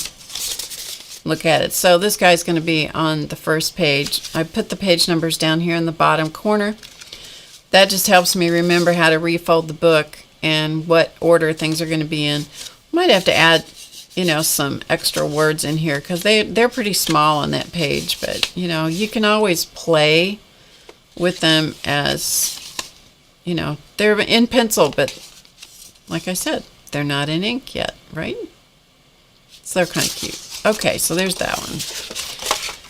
Speaker 1: look at it. So this guy's going to be on the first page. I put the page numbers down here in the bottom corner. That just helps me remember how to refold the book and what order things are going to be in. Might have to add, you know, some extra words in here because they're pretty small on that page, but you know, you can always play with them as, you know, they're in pencil, but like I said, they're not in ink yet, right? So they're kind of cute. Okay, so there's that one.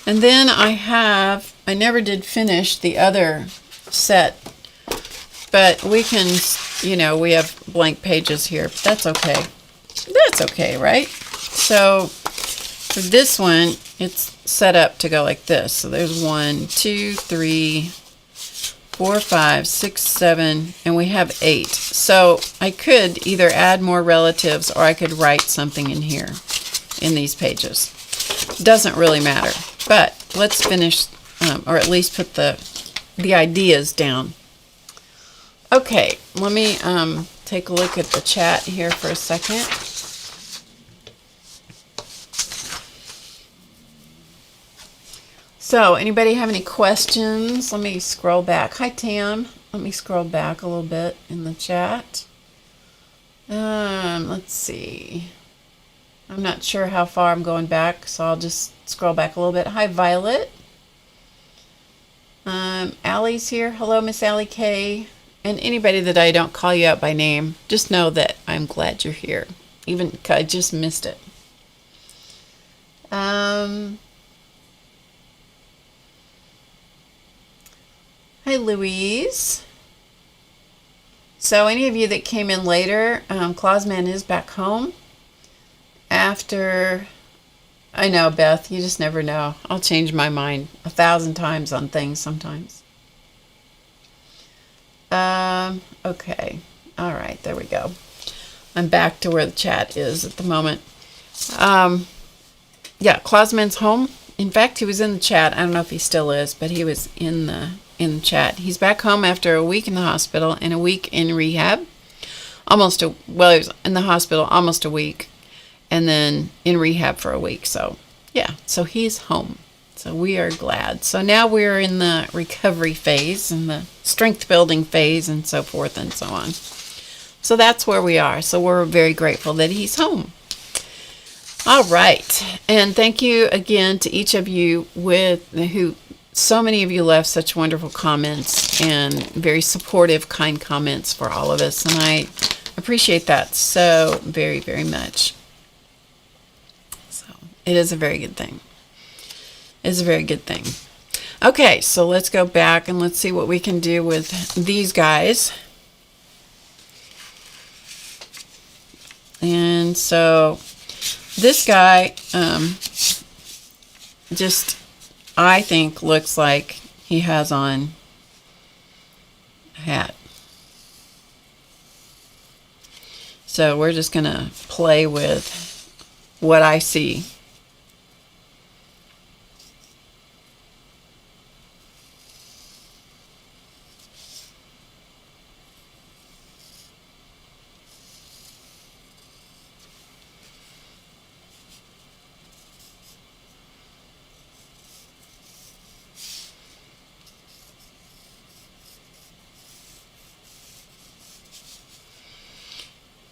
Speaker 1: And then I never did finish the other set, but we can, you know, we have blank pages here, but that's okay. That's okay, right? So for this one, it's set up to go like this. So there's 1, 2, 3, 4, 5, 6, 7, and we have 8. So I could either add more relatives or I could write something in here in these pages. Doesn't really matter, but let's finish, or at least put the ideas down. Okay, let me take a look at the chat here for a second. So, anybody have any questions? Let me scroll back. Hi, Tam. Let me scroll back a little bit in the chat. Let's see. I'm not sure how far I'm going back, so I'll just scroll back a little bit. Hi, Violet. Allie's here. Hello, Miss Allie K. And anybody that I don't call you out by name, just know that I'm glad you're here. Even I just missed it. Hi, Louise. So any of you that came in later, Clausman is back home after, I know, Beth, you just never know. I'll change my mind 1,000 times on things sometimes. Okay. All right, there we go. I'm back to where the chat is at the moment. Yeah, Clausman's home. In fact, he was in the chat. I don't know if he still is, but he was in the chat. He's back home after a week in the hospital and a week in rehab. He was in the hospital almost a week and then in rehab for a week. So, yeah, so he's home. So we are glad. So now we're in the recovery phase and the strength building phase and so forth and so on. So that's where we are. So we're very grateful that he's home. All right. And thank you again to each of you so many of you left such wonderful comments and very supportive, kind comments for all of us. And I appreciate that so very, very much. So it is a very good thing. It's a very good thing. Okay, so let's go back and let's see what we can do with these guys. And so this guy I think looks like he has on a hat. So we're just going to play with what I see.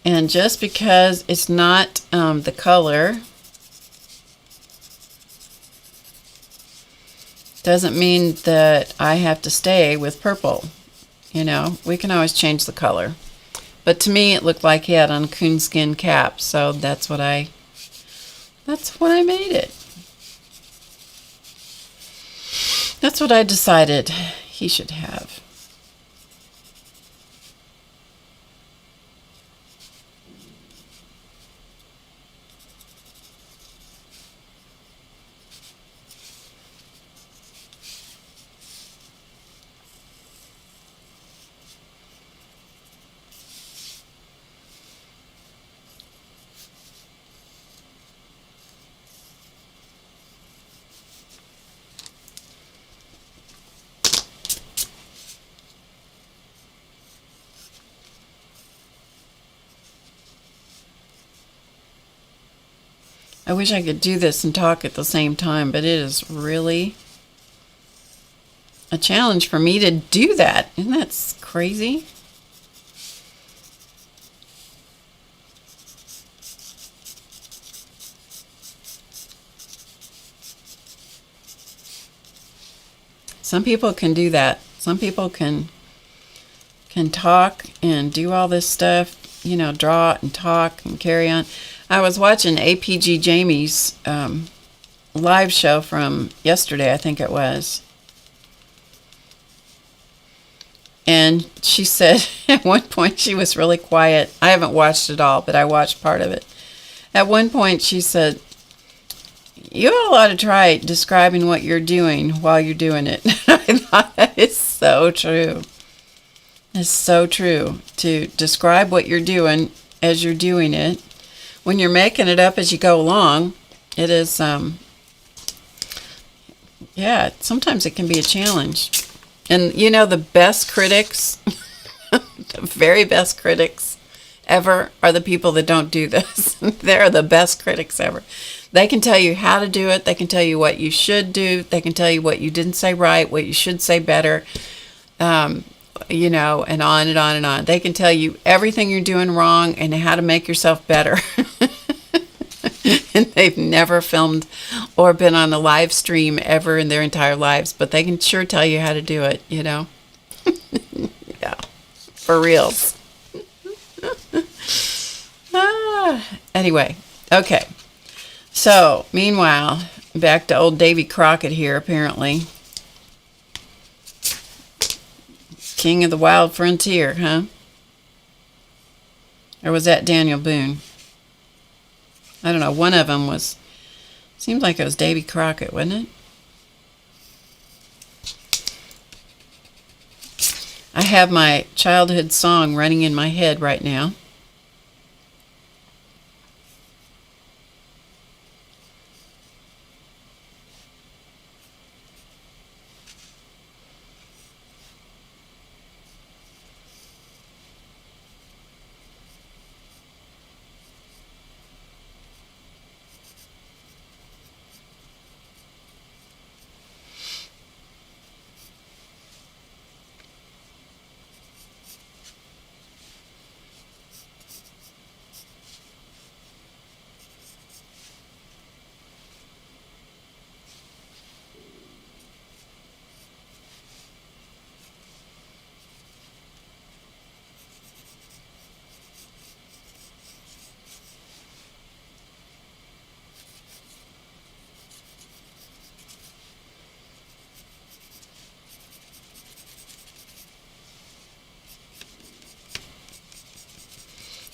Speaker 1: And just because it's not the color doesn't mean that I have to stay with purple. You know, we can always change the color. But to me, it looked like he had on a coonskin cap, so that's what I made it. That's what I decided he should have. I wish I could do this and talk at the same time, but it is really a challenge for me to do that. Isn't that crazy? Some people can do that. Some people can talk and do all this stuff, draw and talk and carry on. I was watching APG Jamie's live show from yesterday, I think it was. And she said at one point she was really quiet. I haven't watched it all, but I watched part of it. At one point she said, "You ought to try describing what you're doing while you're doing it." I thought that is so true. It's so true to describe what you're doing as you're doing it. When you're making it up as you go along, it is, sometimes it can be a challenge. And the best critics, the very best critics ever are the people that don't do this. They're the best critics ever. They can tell you how to do it. They can tell you what you should do. They can tell you what you didn't say right, what you should say better, and on and on and on. They can tell you everything you're doing wrong and how to make yourself better. And they've never filmed or been on a live stream ever in their entire lives, but they can sure tell you how to do it, Yeah, for reals. Anyway, okay. So, meanwhile, back to old Davy Crockett here, apparently. King of the Wild Frontier, huh? Or was that Daniel Boone? I don't know. One of them seems like it was Davy Crockett, wasn't it? I have my childhood song running in my head right now.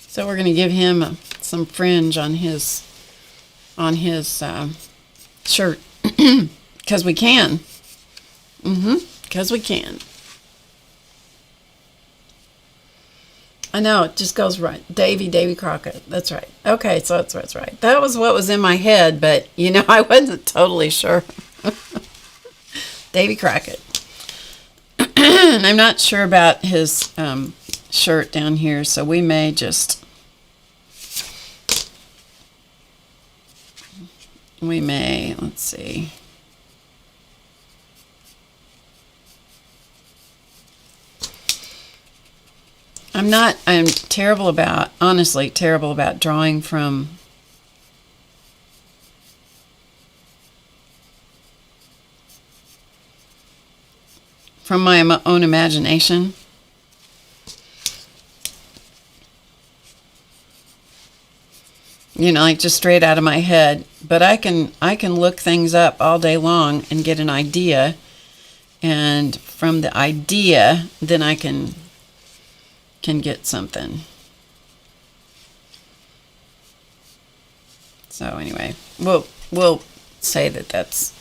Speaker 1: So we're going to give him some fringe on his shirt because we can. Because we can. I know, it just goes right. Davy Crockett. That's right. Okay, so that's right. That was what was in my head, but I wasn't totally sure. Davy Crockett. And I'm not sure about his shirt down here, so we may just let's see. I'm honestly terrible about drawing from my own imagination. Like just straight out of my head. But I can look things up all day long and get an idea. and from the idea, then I can get something. So anyway, we'll say that that's.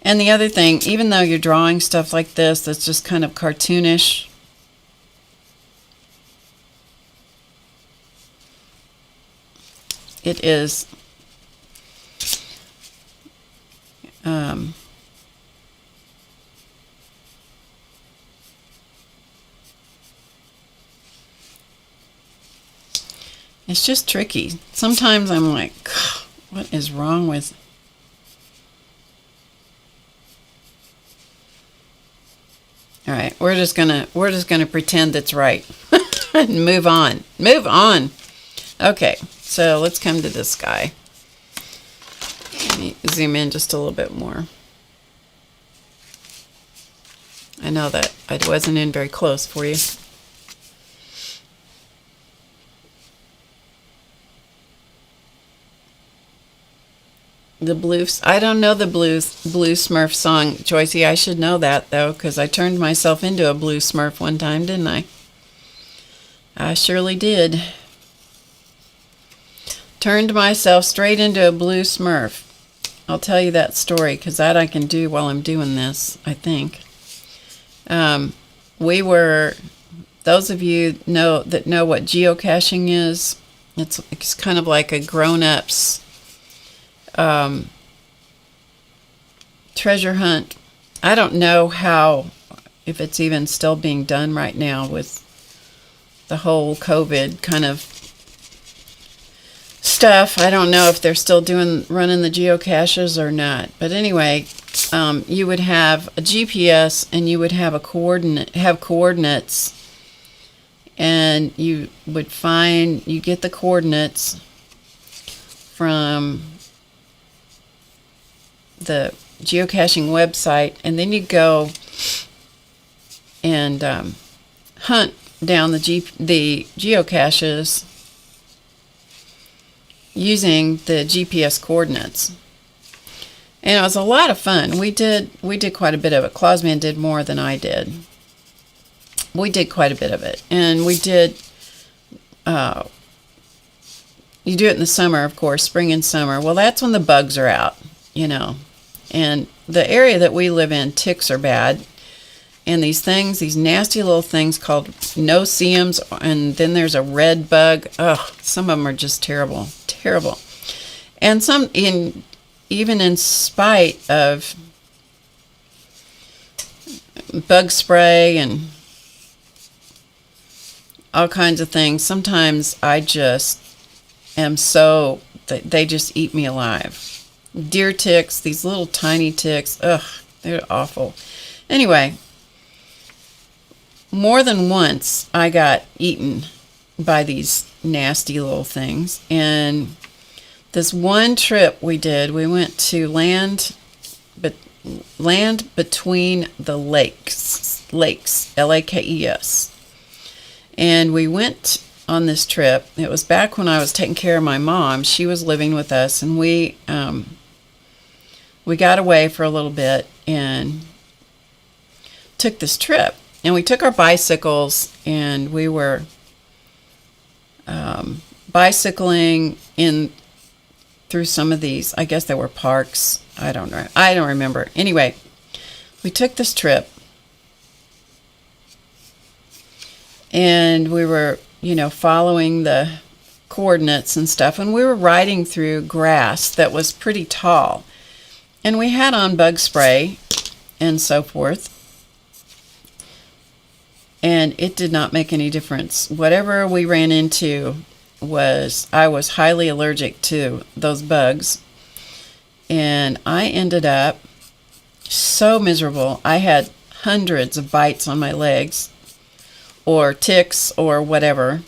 Speaker 1: And the other thing, even though you're drawing stuff like this that's just kind of cartoonish, it is it's just tricky. Sometimes I'm like, what is wrong with... All right, we're just gonna pretend that's right and move on. Move on. Okay, so let's come to this guy. Let me zoom in just a little bit more. I know that I wasn't in very close for you. The blues. I don't know the blue Smurf song, Joycey. I should know that though, because I turned myself into a blue Smurf one time, didn't I? I surely did. Turned myself straight into a blue Smurf. I'll tell you that story, because that I can do while I'm doing this, I think. We were, those of you that know what geocaching is, it's kind of like a grown-ups treasure hunt. I don't know if it's even still being done right now with the whole COVID kind of stuff. I don't know if they're still running the geocaches or not. But anyway, you would have a GPS and you would have coordinates, and you get the coordinates from the geocaching website, and then you go and hunt down the geocaches using the GPS coordinates. And it was a lot of fun. We did quite a bit of it. Clausman did more than I did. We did quite a bit of it. And we did, you do it in the summer, of course, spring and summer. Well, that's when the bugs are out, And the area that we live in, ticks are bad. And these nasty little things called no-see-ums, and then there's a red bug. Ugh, some of them are just terrible, terrible. And even in spite of bug spray and all kinds of things, sometimes I just am they just eat me alive. Deer ticks, these little tiny ticks, ugh, they're awful. Anyway, more than once I got eaten by these nasty little things. And this one trip we did, we went to land between the lakes, Lakes, and we went on this trip. It was back when I was taking care of my mom. She was living with us, and we got away for a little bit and took this trip. And we took our bicycles, and we were bicycling through some of these. I guess they were parks. I don't know. I don't remember. Anyway, we took this trip, and we were, following the coordinates and stuff. And we were riding through grass that was pretty tall, and we had on bug spray and so forth. And it did not make any difference. Whatever we ran into I was highly allergic to those bugs. And I ended up so miserable. I had hundreds of bites on my legs, or ticks, or whatever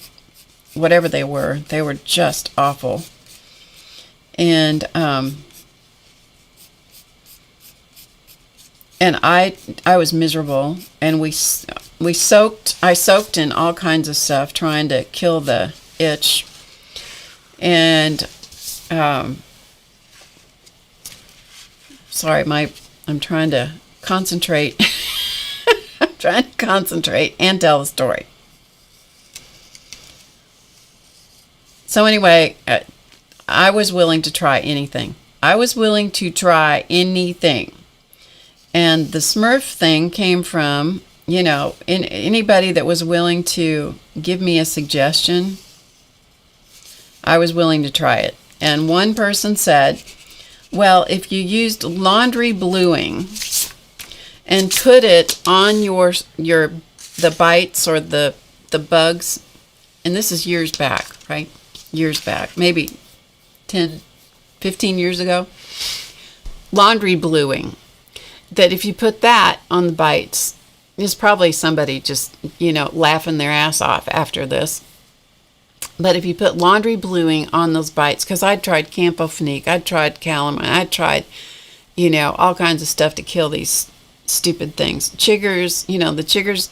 Speaker 1: they were. They were just awful. And I was miserable, and I soaked in all kinds of stuff trying to kill the itch. And Sorry, I'm trying to concentrate. I'm trying to concentrate and tell the story. So anyway, I was willing to try anything. I was willing to try anything. And the Smurf thing came from, anybody that was willing to give me a suggestion, I was willing to try it. And one person said, well, if you used laundry bluing and put it on the bites or the bugs, and this is years back, right? Years back, maybe 10, 15 years ago, laundry bluing, that if you put that on the bites, there's probably somebody just, laughing their ass off after this. But if you put laundry bluing on those bites, because I'd tried Campofinique, I'd tried calamine, I'd tried, all kinds of stuff to kill these stupid things. Chiggers, the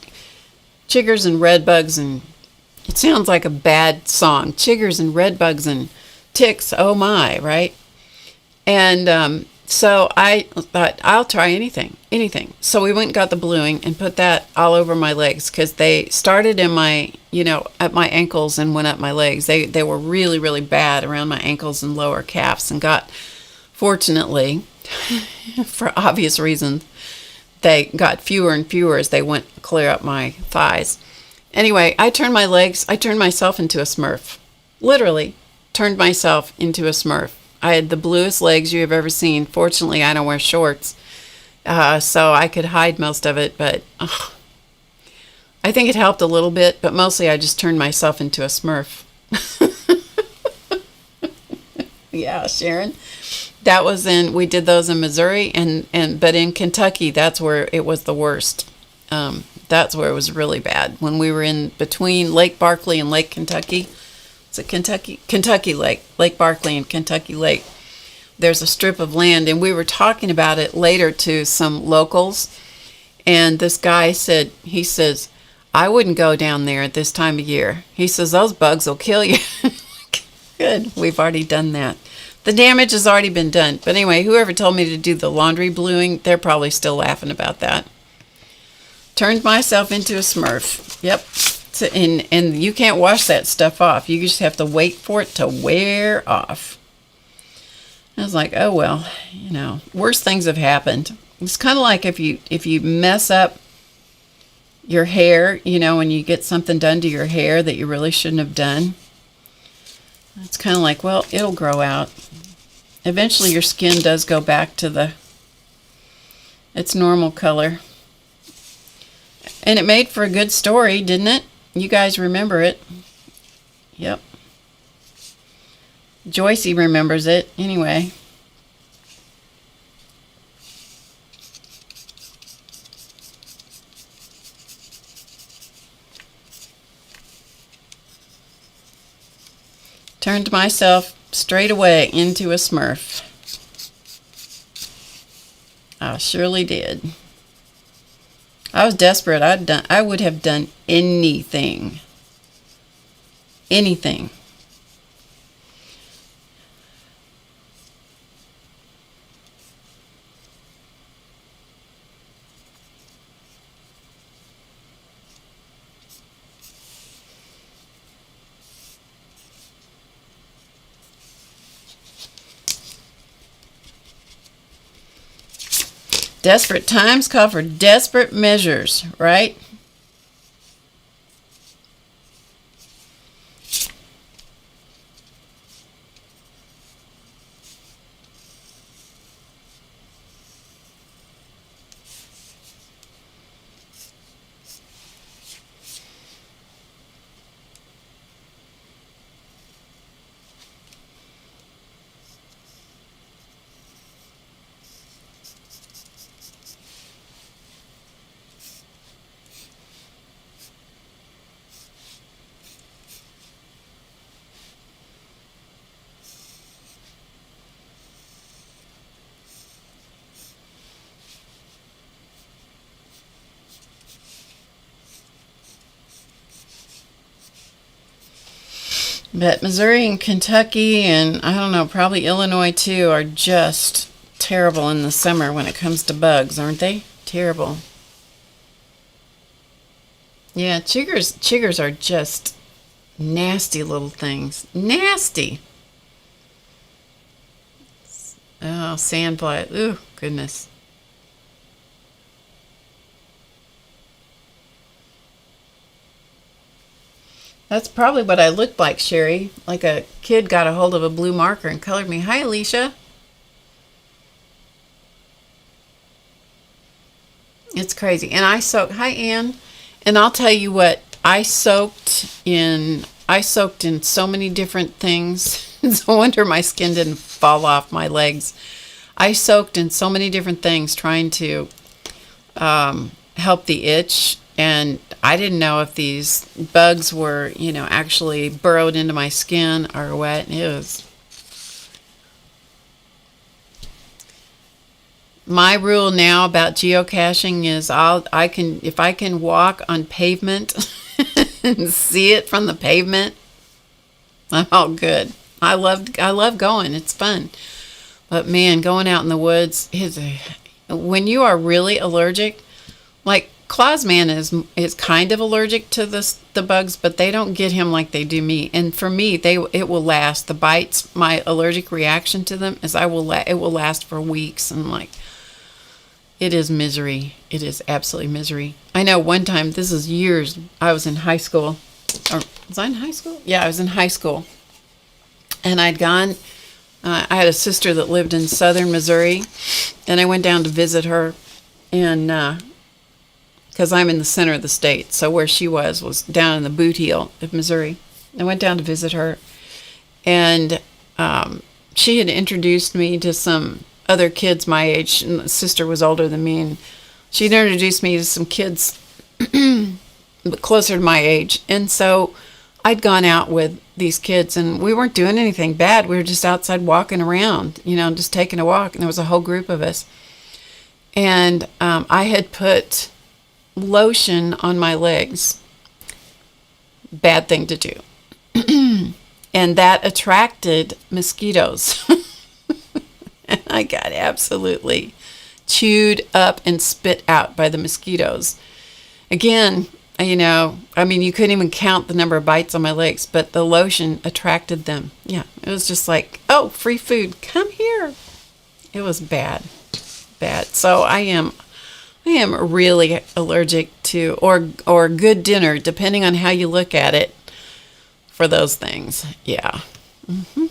Speaker 1: chiggers and red bugs, and it sounds like a bad song. Chiggers and red bugs and ticks, oh my, right? And so I thought, I'll try anything. So we went and got the bluing and put that all over my legs, because they started in my, at my ankles and went up my legs. They were really, really bad around my ankles and lower calves, and fortunately, for obvious reasons, they got fewer and fewer as they went clear up my thighs. Anyway, I turned myself into a Smurf. Literally turned myself into a Smurf. I had the bluest legs you have ever seen. Fortunately, I don't wear shorts, so I could hide most of it, but I think it helped a little bit, but mostly I just turned myself into a Smurf. Yeah, Sharon. We did those in Missouri, but in Kentucky, that's where it was the worst. That's where it was really bad. When we were in between Lake Barkley and Lake Kentucky, it's a Kentucky Lake, Lake Barkley and Kentucky Lake. There's a strip of land, and we were talking about it later to some locals, and this guy says, I wouldn't go down there at this time of year. He says, those bugs will kill you. Good, we've already done that. The damage has already been done. But anyway, whoever told me to do the laundry bluing, they're probably still laughing about that. Turned myself into a Smurf. Yep. And you can't wash that stuff off. You just have to wait for it to wear off. I was like, oh well, worse things have happened. It's kind of like if you mess up your hair, when you get something done to your hair that you really shouldn't have done. It's kind of like, well, it'll grow out. Eventually your skin does go back to its normal color. And it made for a good story, didn't it? You guys remember it. Yep. Joycey remembers it. Anyway. Turned myself straight away into a Smurf. I surely did. I was desperate. I would have done anything. Anything. Desperate times call for desperate measures, right? But Missouri and Kentucky and I don't know, probably Illinois too, are just terrible in the summer when it comes to bugs, aren't they? Terrible. Yeah, chiggers are just nasty little things. Nasty. Oh, sandfly. Ooh, goodness. That's probably what I looked like, Sherry. Like a kid got a hold of a blue marker and colored me. Hi, Alicia. It's crazy. And I soaked. Hi, Ann. And I'll tell you what. I soaked in so many different things. It's a wonder my skin didn't fall off my legs. I soaked in so many different things trying to help the itch, and I didn't know if these bugs were, actually burrowed into my skin or what. It was my rule now about geocaching is if I can walk on pavement and see it from the pavement, I'm all good. I love going. It's fun. But man, going out in the woods when you are really allergic, like Clausman is kind of allergic to the bugs, but they don't get him like they do me. And for me, it will last. The bites, my allergic reaction to them is it will last for weeks, and like it is misery. It is absolutely misery. I know one time, this is years, I was in high school. Or was I in high school? Yeah, I was in high school. And I'd gone, I had a sister that lived in southern Missouri, and I went down to visit her, and because I'm in the center of the state, so where she was down in the boot heel of Missouri. I went down to visit her, and she had introduced me to some other kids my age, and the sister was older than me, and she'd introduced me to some kids closer to my age. And so I'd gone out with these kids, and we weren't doing anything bad. We were just outside walking around, just taking a walk, and there was a whole group of us. And I had put lotion on my legs. Bad thing to do. And that attracted mosquitoes. And I got absolutely chewed up and spit out by the mosquitoes. Again, you couldn't even count the number of bites on my legs, but the lotion attracted them. Yeah, it was just like, oh, free food, come here. It was bad. So I am really allergic to, or good dinner, depending on how you look at it, for those things. Yeah. Mm-hmm.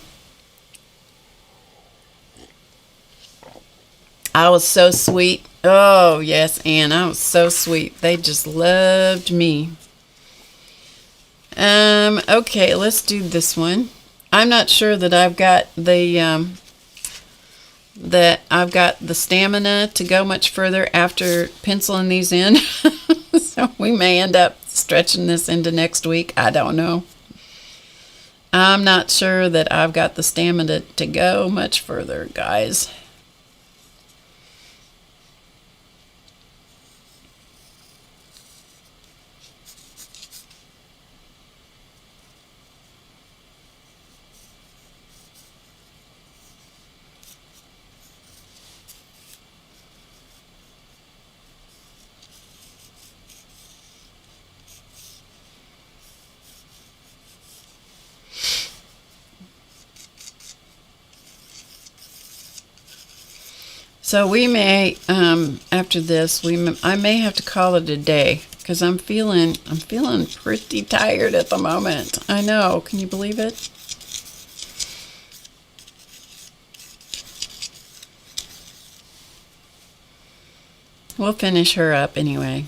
Speaker 1: I was so sweet. Oh, yes, Anne, I was so sweet. They just loved me. Okay, let's do this one. I'm not sure that I've got the stamina to go much further after penciling these in. So we may end up stretching this into next week. I don't know. I'm not sure that I've got the stamina to go much further, guys. So we may, after this, I may have to call it a day, because I'm feeling pretty tired at the moment. I know. Can you believe it? We'll finish her up anyway.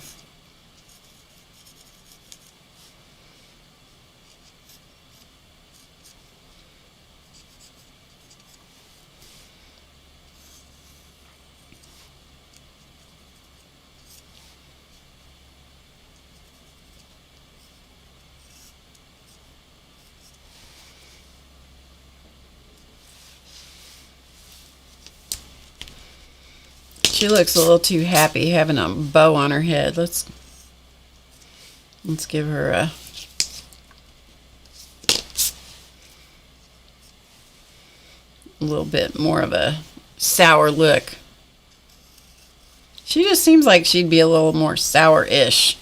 Speaker 1: She looks a little too happy having a bow on her head. Let's give her a little bit more of a sour look. She just seems like she'd be a little more sour-ish.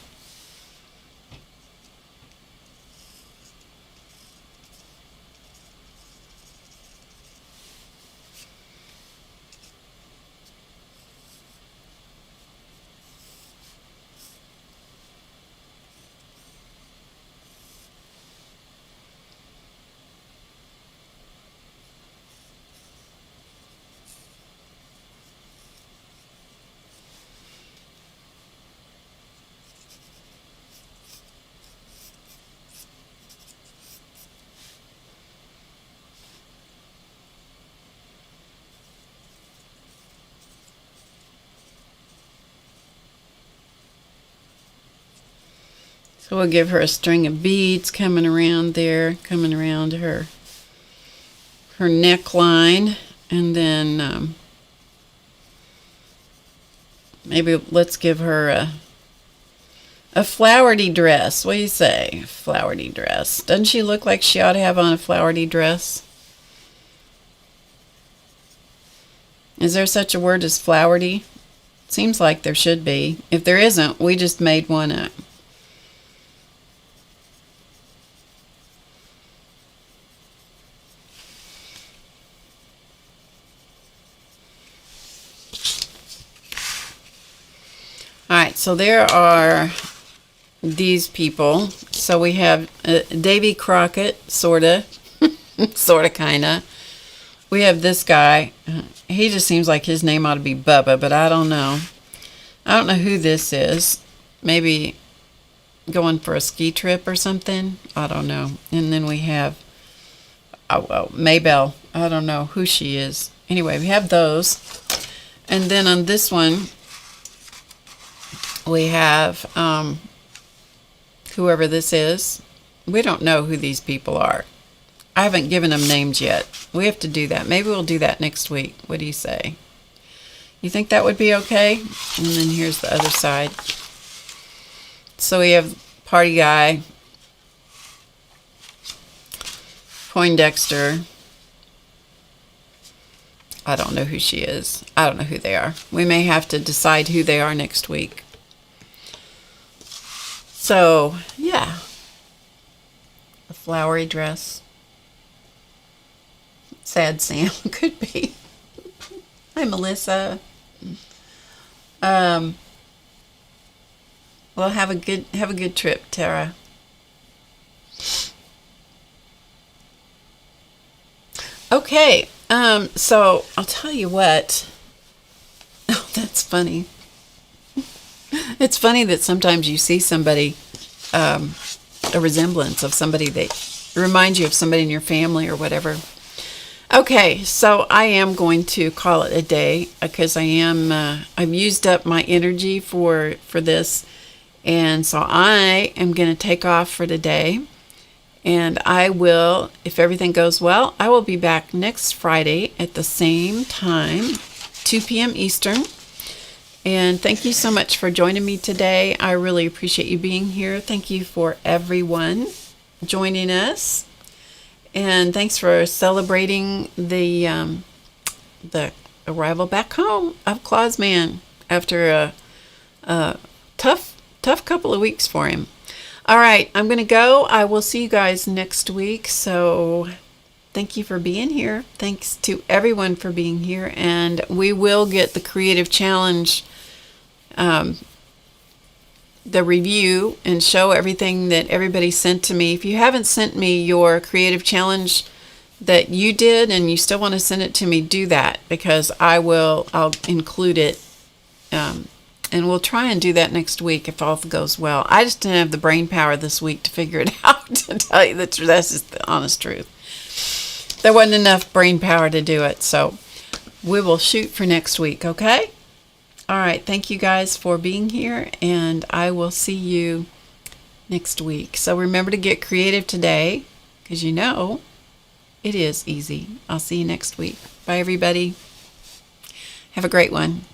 Speaker 1: So we'll give her a string of beads coming around there, coming around her neckline, and then maybe let's give her a flowery dress. What do you say? Flowery dress. Doesn't she look like she ought to have on a flowery dress? Is there such a word as flowery? Seems like there should be. If there isn't, we just made one up. Alright, so there are these people. So we have Davy Crockett, sorta, sorta, kinda. We have this guy. He just seems like his name ought to be Bubba, but I don't know. I don't know who this is. Maybe going for a ski trip or something. I don't know. And then we have Maybelle. I don't know who she is. Anyway, we have those. And then on this one, we have whoever this is. We don't know who these people are. I haven't given them names yet. We have to do that. Maybe we'll do that next week. What do you say? You think that would be okay? And then here's the other side. So we have Party Guy, Poindexter. I don't know who she is. I don't know who they are. We may have to decide who they are next week. So, yeah. A flowery dress. Sad Sam. Could be. Hi, Melissa. Well, have a good trip, Tara. Okay. So I'll tell you what. Oh, that's funny. It's funny that sometimes you see somebody, a resemblance of somebody that reminds you of somebody in your family or whatever. Okay, so I am going to call it a day because I've used up my energy for this, and so I am going to take off for today. And I will, if everything goes well, I will be back next Friday at the same time, 2 p.m. Eastern. And thank you so much for joining me today. I really appreciate you being here. Thank you for everyone joining us. And thanks for celebrating the arrival back home of Clausman after a tough couple of weeks for him. All right, I'm going to go. I will see you guys next week. So thank you for being here. Thanks to everyone for being here. And we will get the Creative Challenge, the review, and show everything that everybody sent to me. If you haven't sent me your Creative Challenge that you did and you still want to send it to me, do that, because I'll include it. And we'll try and do that next week if all goes well. I just didn't have the brain power this week to figure it out, to tell you the truth. That's just the honest truth. There wasn't enough brain power to do it. So we will shoot for next week, okay? All right. Thank you guys for being here, and I will see you next week. So remember to get creative today, because you know it is easy. I'll see you next week. Bye, everybody. Have a great one.